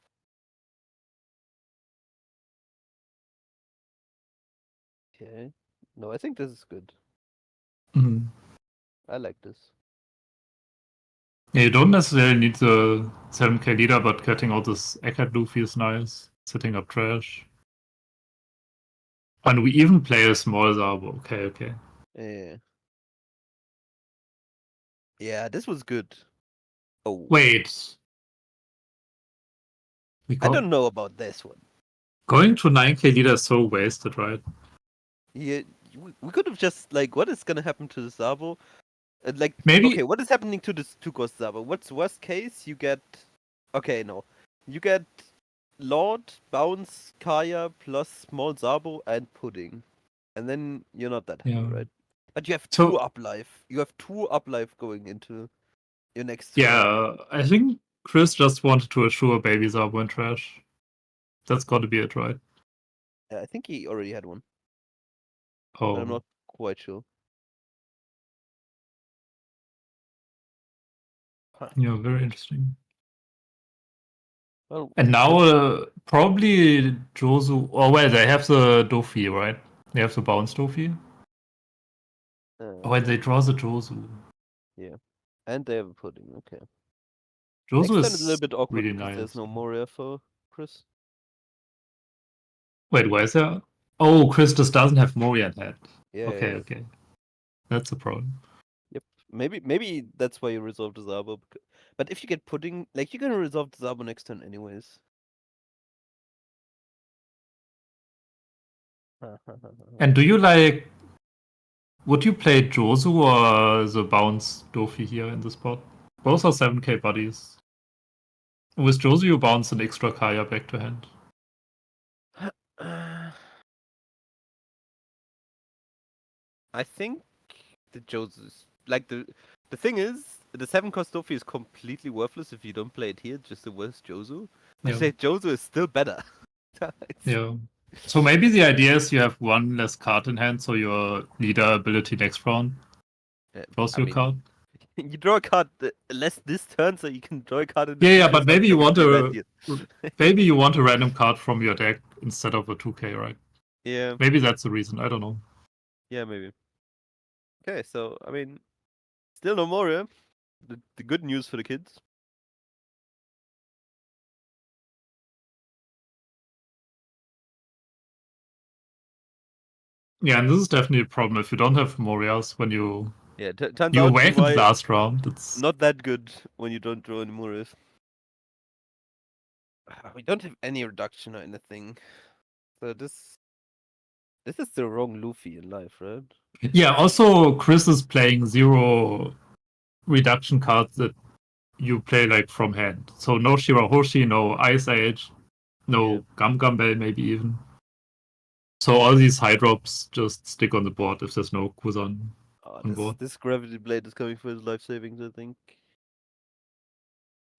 Okay. No, I think this is good. Mhm. I like this. Yeah, you don't necessarily need the 7k leader, but getting out this Egghead Luffy is nice. Setting up trash. And we even play a small Zabo. Okay. Yeah. Yeah, this was good. Oh. Wait. I don't know about this one. Going to 9k leader is so wasted, right? Yeah, we could have just like, what is gonna happen to the Zabo? Like, Maybe. okay, what is happening to this two-cost Zabo? What's worst case? You get, okay, no, you get Lord, Bounce, Kaya plus small Zabo and Pudding, and then you're not that happy, Yeah. right? But you have So- two up life. You have two up life going into your next turn. Yeah, I think Chris just wanted to assure baby Zabo in trash. That's gotta be it, right? Yeah, I think he already had one, but I'm Oh, not quite sure. Huh. yeah, very interesting. Well, And now probably Josu. Oh well, they have the Dofi, right? They have the bounce Dofi. Oh, wait, they draw the Josu. yeah, and they have a Pudding. Okay. Josu Next turn is a little is bit awkward really because there's nice. no Moria for Chris. Wait, why is there? Oh, Chris just doesn't have Moria in hand. Yeah. Okay. That's a problem. Yep. Maybe that's why you resolved the Zabo. But if you get Pudding, like you're gonna resolve the Zabo next turn anyways. And do you like? Would you play Josu or the bounce Dofi here in the spot? Both are 7k buddies. With Josu, you bounce an extra Kaya back to hand. I think the Jose's like the thing is the 7-cost Dofi is completely worthless if you don't play it here, just the worst Josu. But Yeah. say Josu is still better. Yeah. So maybe the idea is you have one less card in hand, so your leader ability next round draws I your mean, card. you draw a card less this turn, so you can draw a card in the Yeah, future. but maybe you want a maybe you want a random card from your deck instead of a 2k, right? Yeah. Maybe that's the reason. I don't know. Yeah, maybe. Okay, so I mean, still no more, yeah? The good news for the kids. Yeah, and this is definitely a problem if you don't have Morias when you Yeah, turns you out to be awakened why last round. It's not that good when you don't draw any Muris. We don't have any reduction or anything. So this is the wrong Luffy in life, right? yeah. Also, Chris is playing 0 reduction cards that you play like from hand. So no Shirahoshi, no Ice Age, no Gum Gum Bell, maybe even. So all these high drops just stick on the board if there's no Kuzan on board. This gravity blade is coming for his life savings, I think.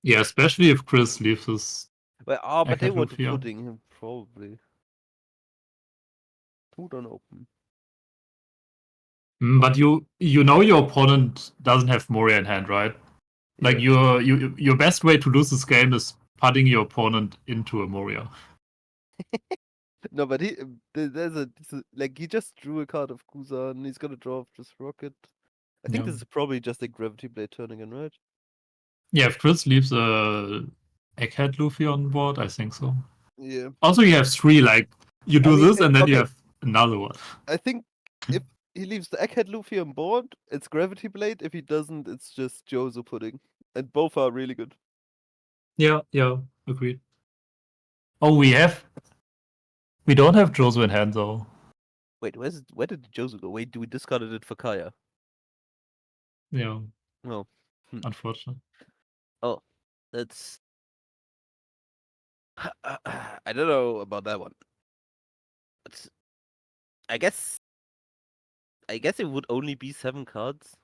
Yeah, especially if Chris leaves his. Well, but they want to Luffy. pudding him probably. Two don't open. But you know your opponent doesn't have Moria in hand, right? Like Yeah. your best way to lose this game is putting your opponent into a Moria. No, but like he just drew a card of Kuzan. He's gonna draw off this rocket. I think Yeah. this is probably just a gravity blade turn again, right? Yeah, if Chris leaves a Egghead Luffy on board, I think so. Yeah. Also, you have 3. Like you do this, and then you have another one. I think if he leaves the Egghead Luffy on board, it's gravity blade. If he doesn't, it's just Jozo pudding, and both are really good. Yeah, agreed. Oh, we don't have Jozo in hand though. Wait, where did Jozo go? Wait, do we discarded it for Kaya? Yeah. No. Unfortunate. Oh. That's. I don't know about that one. But I guess it would only be 7 cards.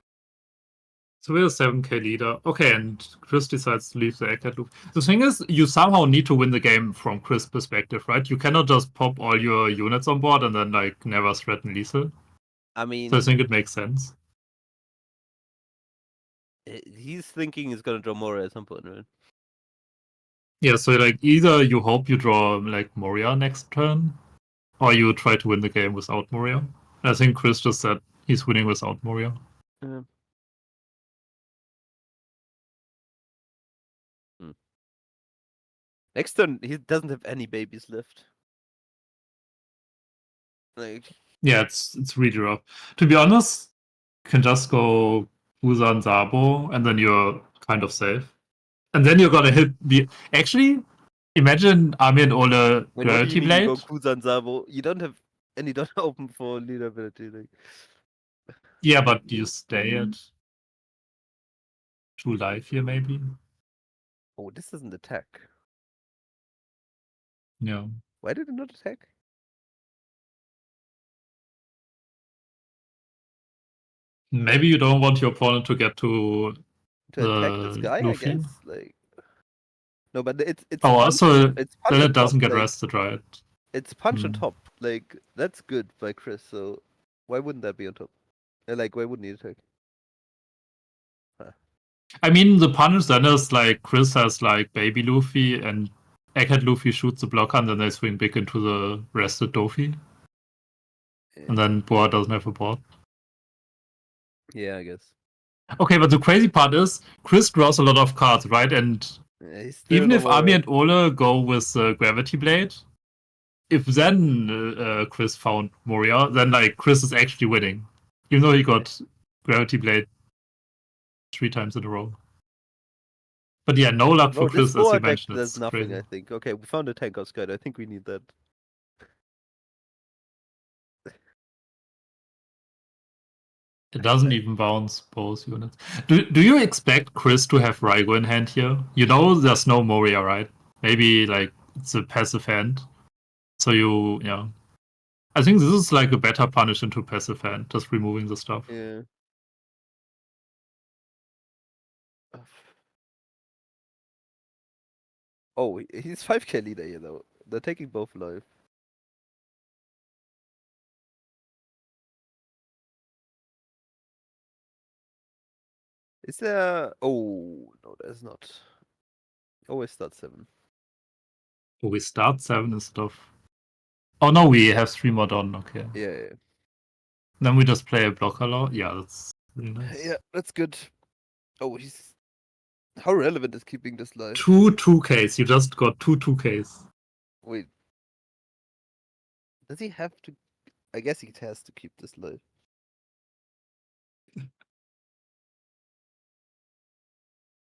So we're a 7k leader. Okay, and Chris decides to leave the Eckert loop. The thing is, you somehow need to win the game from Chris' perspective, right? You cannot just pop all your units on board and then like never threaten lethal. I mean, So I think it makes sense. he's thinking he's gonna draw Mora at some point, right? Yeah, so like either you hope you draw like Moria next turn, or you try to win the game without Moria. I think Chris just said he's winning without Moria. Hmm. Next turn, he doesn't have any babies left. Like, Yeah, it's really rough. To be honest, you can just go Busan Sabo, and then you're kind of safe. And then you're gonna hit the. Actually, imagine Ami and Ole when what do you Duality mean you go Blade. Kusan Sabo? You don't have any dot open for leader ability. Like, Yeah, but you stay at 2 life here, maybe. oh, this doesn't attack. Yeah. Why did it not attack? Maybe you don't want your opponent to get to To attack this guy, I Luffy. guess. Like, no, but it's Oh, punch. also, It's punch then on it doesn't top. get Like, rested, right? it's punch on Hmm. top. Like, that's good by Chris. So why wouldn't that be on top? Like, why wouldn't he attack? Huh. I mean, the punish then is like Chris has like baby Luffy and Egghead Luffy shoots the blocker and then they swing big into the rested Dofi. And then Boa doesn't have a board. Yeah, I guess. Okay, but the crazy part is Chris draws a lot of cards, right? And Yeah, he's still even no if Ami more. and Ole go with Gravity Blade, if then Chris found Moria, then like Chris is actually winning. Even though he got Gravity Blade 3 times in a row. But yeah, no luck for Oh, this Chris, as you boa deck mentioned. does It's nothing, crazy. I think. Okay, we found a tank house guide. I think we need that. It doesn't even bounce both units. Do you expect Chris to have Raigo in hand here? You know there's no Moria, right? Maybe like it's a passive hand. So yeah. I think this is like a better punish into passive hand, just removing the stuff. Yeah. Oh, he's 5k leader here, though. They're taking both life. Is there... Oh, no, there's not. Always start 7. So we start 7 instead of. Oh no, we have 3 more done, okay. Yeah. Then we just play a blocker law. Yeah, that's really nice. Yeah, that's good. Oh, he's... How relevant is keeping this life? 2 2Ks. You just got 2 2Ks. Wait. Does he have to... I guess he has to keep this life.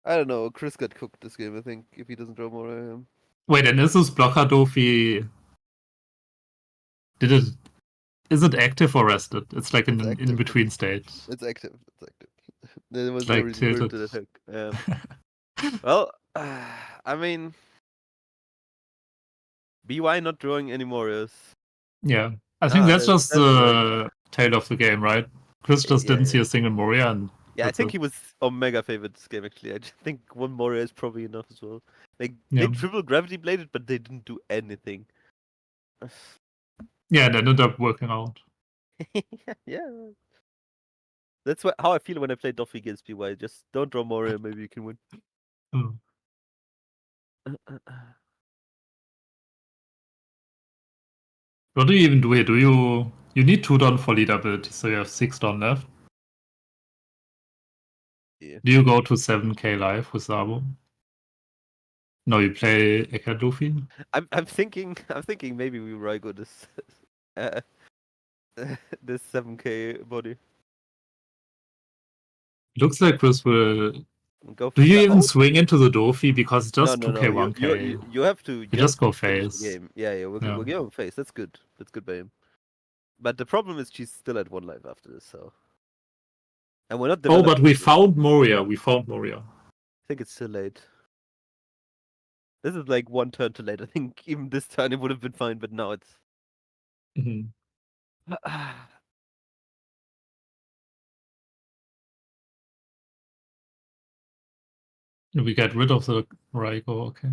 I don't know. Chris got cooked this game, I think, if he doesn't draw more of him. Wait, and is this blocker Dofi? Is it active or rested? It's like It's an active. in-between state. It's active. It's active. There was It's no like reason for him tilted. to attack. Well, I mean, BY not drawing any more is... Yeah. I think that's just that's annoying. the tale of the game, right? Chris just didn't see Yeah. a single Moria and Yeah, I that's think it. he was Omega favorite this game, actually. I just think one Moria is probably enough as well. Like, Yeah. they triple gravity bladed, but they didn't do anything. Yeah, and ended up working out. Yeah. That's how I feel when I play Doffy against BY. Just don't draw Moria, maybe you can win. Oh. What do you even do here? You need 2 Don for lead ability, so you have 6 Don left. Yeah. Do you go to 7k life with Sabo? No, you play Eckert Luffy? I'm thinking maybe we Raigo this this 7k body. Looks like Chris will. Go Do you even oh, swing into the Dofi because it's just no. 2k 1k? You have to You just go finish the face. game. Yeah, we'll Yeah. give him face. That's good. That's good by him. But the problem is she's still at 1 life after this, so. And we're not Oh, but developing we this. found Moria. We found Moria. I think it's too late. This is like one turn too late. I think even this turn it would have been fine, but now it's. Mhm. We get rid of the Raigo, okay.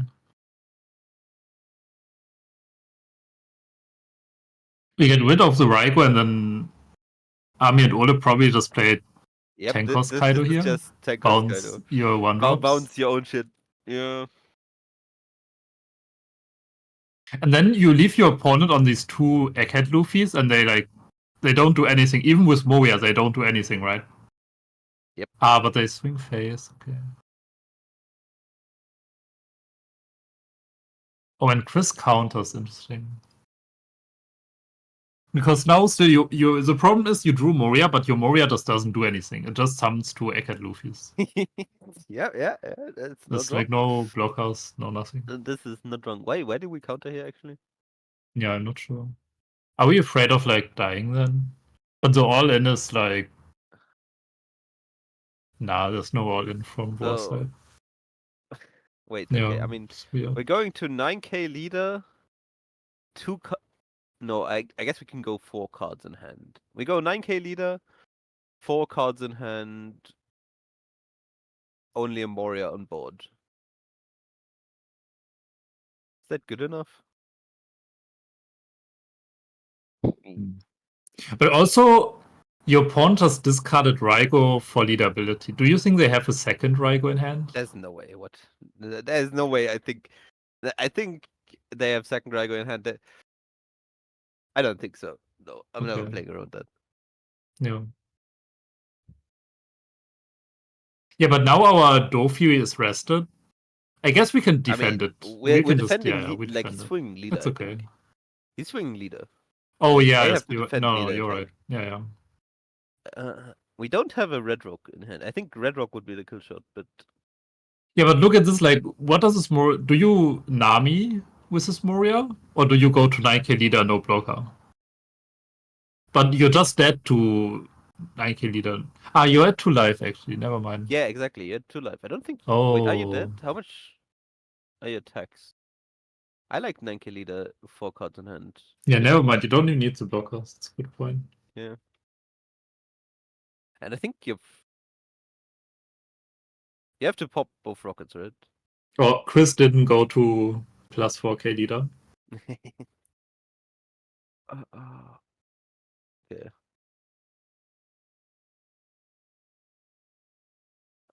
We get rid of the Raigo and then Ami and Ole probably just play Yep, Tenkos this Kaido is here. just Tenkos Bounce Kaido. your one drops. Bounce your own shit. Yeah. And then you leave your opponent on these two Egghead Luffys and they don't do anything. Even with Moria, they don't do anything, right? Yep. Ah, but they swing face, okay. Oh, and Chris counters, interesting. Because now still the problem is you drew Moria, but your Moria just doesn't do anything. It just summons two Egghead Luffys. yeah. That's There's not wrong. no blockers, no nothing. This is not wrong. Why did we counter here actually? Yeah, I'm not sure. Are we afraid of dying then? But the all-in is nah, there's no all-in from War side. Wait, Yeah, okay. I mean, we're going to 9k leader. No, I guess we can go 4 cards in hand. We go 9k leader, 4 cards in hand, only a Moria on board. Is that good enough? But also, your pawn just discarded Raigo for leader ability. Do you think they have a second Raigo in hand? There's no way. What? There's no way. I think they have second Raigo in hand. I don't think so. No, I'm never Okay. playing around that. Yeah. Yeah, but now our Dofi is rested. I guess we can defend it. We're can defending we like defend he's it. swinging leader. That's I okay. think. He's swinging leader. Oh yeah, They yes, have to defend no, leader. you're right. Yeah. We don't have a Red Rock in hand. I think Red Rock would be the kill shot, but Yeah, but look at this. What does this more? Do you Nami with this Moria, or do you go to 9k leader no blocker? But you're just dead to 9k leader. Ah, you're at 2 life actually. Never mind. yeah, exactly. You had 2 life. I don't think. Oh. Wait, are you dead? How much are your attacks? I like 9k leader, 4 cards in hand. Yeah, never mind. You don't even need the blockers. That's a good point. Yeah. And I think you have to pop both rockets, right? Oh, Chris didn't go to plus 4k leader. Okay.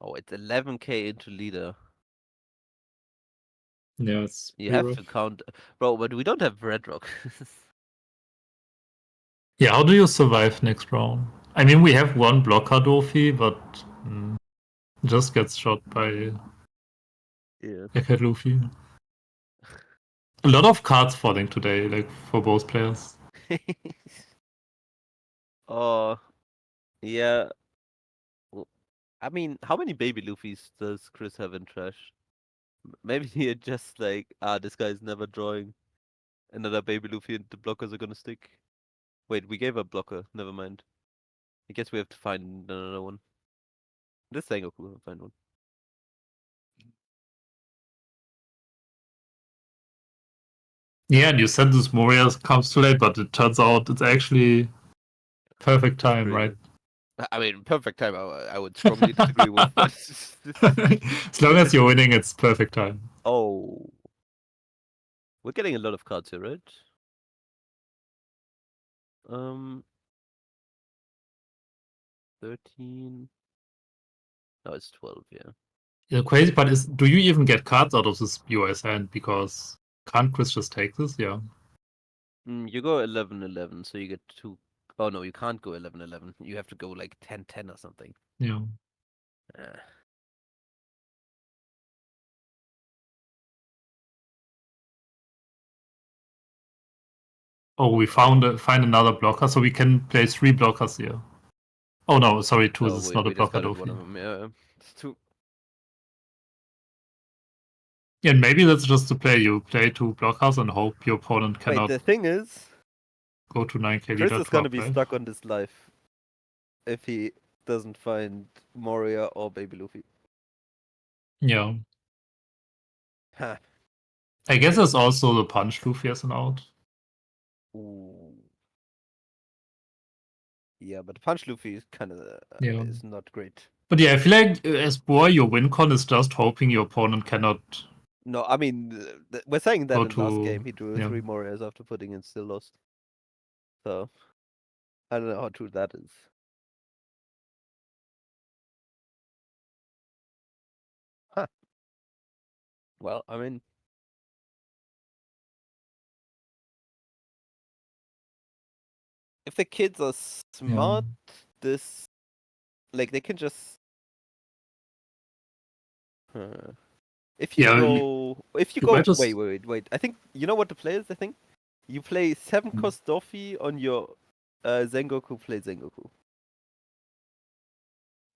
Oh, it's 11k into leader. Yeah, it's You have to count, bro. But we don't have Red Rock. Yeah, how do you survive next round? I mean, we have one blocker Dofi, but just gets shot by Egghead Luffy. A lot of cards falling today, for both players. Oh, yeah. Well, I mean, how many baby Luffys does Chris have in trash? Maybe he just this guy's never drawing another baby Luffy and the blockers are gonna stick. Wait, we gave a blocker. Never mind. I guess we have to find another one. This Sengoku will find one. Yeah, and you said this Moria comes too late, but it turns out it's actually perfect time, right? I mean, perfect time. I would strongly disagree with. As long as you're winning, it's perfect time. Oh, we're getting a lot of cards here, right? 13. No, it's 12. Yeah. The crazy part is, do you even get cards out of this US hand? Because can't Chris just take this? Yeah. You go 11-11, so you get 2. Oh no, you can't go 11-11. You have to go like 10-10 or something. Yeah. Oh, we find another blocker, so we can play 3 blockers here. Oh no, sorry, 2. This is not a blocker, one of Dofi. them. Yeah, it's 2. Yeah, and maybe that's just the play. You play 2 blockers and hope your opponent cannot. Wait, the thing is, go to 9k Chris leader is gonna 12 be life. stuck on this life if he doesn't find Moria or Baby Luffy. Yeah. Huh. I guess it's also the punch Luffy as an out. Ooh. Yeah, but Punch Luffy is kind of Yeah. is not great. But yeah, I feel like as boy, your win con is just hoping your opponent cannot. No, I mean we're saying that Go in last to- game he drew yeah. 3 Morias after putting in still lost. So I don't know how true that is. Huh. Well, I mean, if the kids are smart, this like they can just. If you Yeah, go, if you you go, might just- wait. I think you know what the play is. I think you play 7 cost Doffy on your Sengoku. Play Sengoku.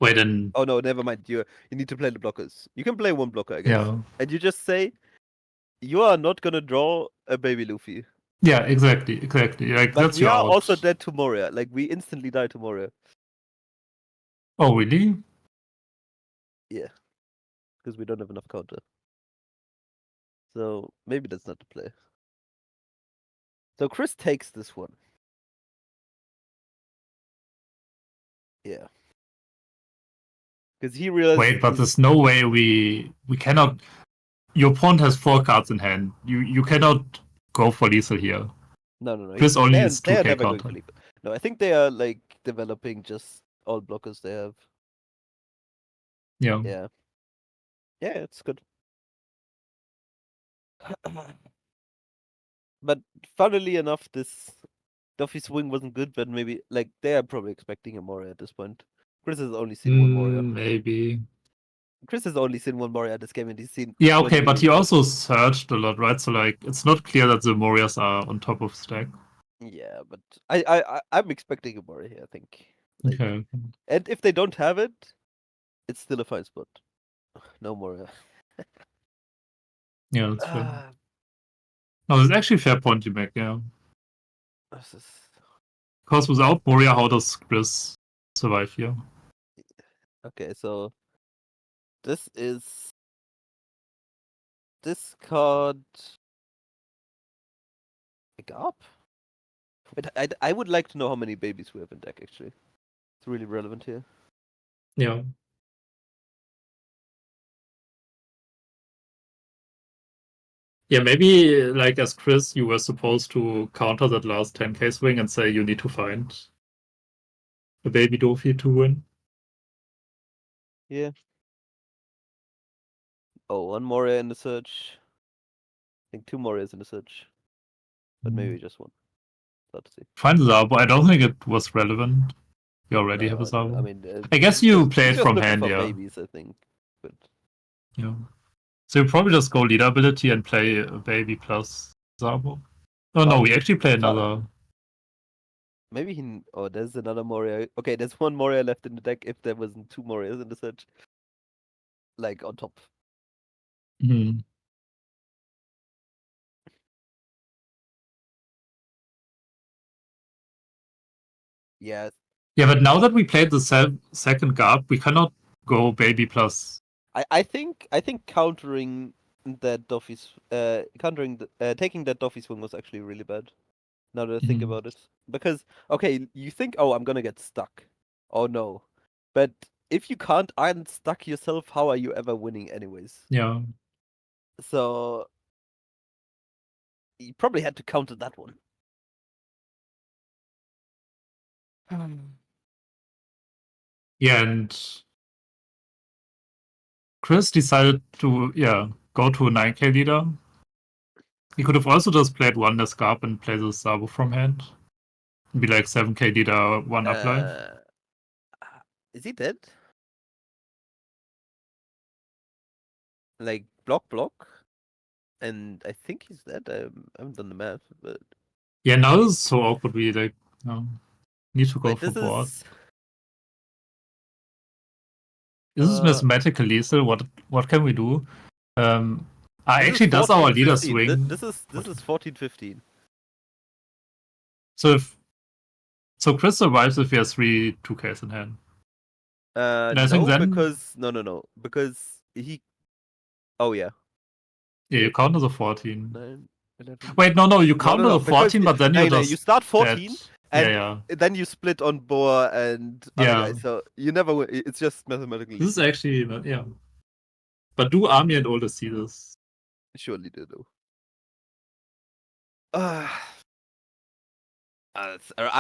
Wait, then Oh no, never mind. You need to play the blockers. You can play 1 blocker, I guess. yeah, And you just say you are not gonna draw a baby Luffy. yeah, exactly. Like But that's we your are out. also dead to Moria. Like we instantly die to Moria. Oh really? Yeah, because we don't have enough counter. So maybe that's not the play. So Chris takes this one. Yeah. Because he realized. Wait, but there's no way we cannot. Your opponent has 4 cards in hand. You cannot go for lethal here. No. Chris only They are, needs they are 2k never going counter. for lethal. No, I think they are like developing just all blockers they have. Yeah. Yeah. Yeah, it's good. But funnily enough, this Duffy swing wasn't good, but maybe like they are probably expecting a Moria at this point. Chris has only seen 1 Moria. Maybe. Chris has only seen 1 Moria this game, and he's seen. Yeah, okay, but 20 he also searched a lot, right? So like, it's not clear that the Morias are on top of stack. Yeah, but I'm expecting a Moria here. I think. Like, Okay. and if they don't have it, it's still a fine spot. No Moria. Yeah, that's fair. Ah, No, it's actually a fair point you make, yeah. this is Because without Moria, how does Chris survive here? okay. So this is this card. Pick up. But I would like to know how many babies we have in deck. Actually, it's really relevant here. Yeah. Yeah, maybe like as Chris, you were supposed to counter that last 10k swing and say you need to find a baby Dofi to win. Yeah. Oh, 1 Moria in the search. I think 2 Morias in the search, but maybe just 1. Let's see. Find Zabo. I don't think it was relevant. You already have a No, Zabo. I mean, I guess he's you just, play he's it just from looking hand, for yeah. babies, I think. But Yeah. So you probably just go leader ability and play a baby plus Zabo. Oh no, we actually play another. maybe he. Oh, there's another Moria. Okay, there's 1 Moria left in the deck. If there wasn't 2 Morias in the search, like on top. Hmm. Yeah, Yeah, but now that we played the second guard, we cannot go baby plus. I think countering that Doffy's taking that Doffy swing was actually really bad. Now that I think about it, because okay, you think, oh, I'm gonna get stuck. Oh no, but if you can't unstuck yourself, how are you ever winning anyways? Yeah. So you probably had to counter that one. Yeah, and Chris decided to go to a 9k leader. He could have also just played 1 less Scarp and play the Sabo from hand. Be like 7k leader, 1 uplife. Is he dead? Like block, and I think he's dead. I haven't done the math, but Yeah, now this is so awkward. We like need to go wait, for this board. is. This is mathematical lethal. What can we do? Actually, does our leader 14-15. swing? This is 14-15. So Chris survives if he has 3 2Ks in hand. And I think then because no, because he. Oh yeah, Yeah, you count as a 14. 9, 11. Wait, no, you No, count no, as a 14, but then you no, just you start 14, add- and yeah. then you split on Boar and other Yeah. guys. So you never win. It's just mathematically. This is actually yeah. But do Army and Older see this? Surely they do. I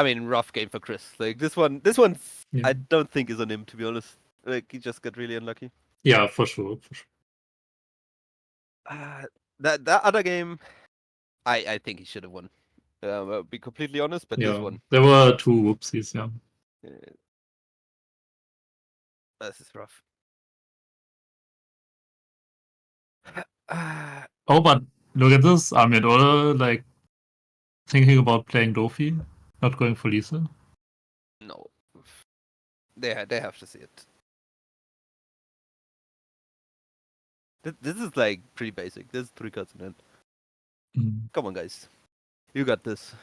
mean, rough game for Chris. Like this one's. Yeah. I don't think is on him, to be honest. Like he just got really unlucky. Yeah, for sure. That other game, I think he should have won. I'll be completely honest, but this one, There were 2 whoopsies, yeah. This is rough. Oh, but look at this. Army and Older, like, thinking about playing Luffy, not going for Lisa. No, they have to see it. This is like pretty basic. There's 3 cards in it. Come on, guys, you got this.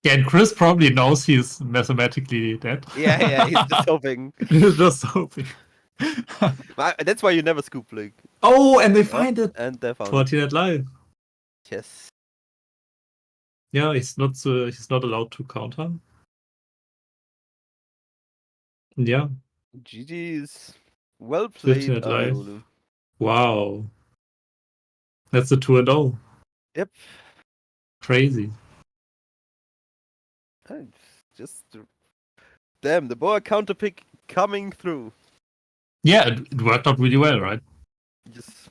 Yeah, and Chris probably knows he's mathematically dead. Yeah, he's just hoping. He's just hoping. That's why you never scoop, like. Oh, and they find it. And they found 14 at life. Yes. Yeah, he's not allowed to counter. Yeah. GG's. Well 15 played, at life. Lulu. Wow. That's a 2-0. Yep. Crazy. Just damn, the boy counter pick coming through. Yeah, it worked out really well, right? Just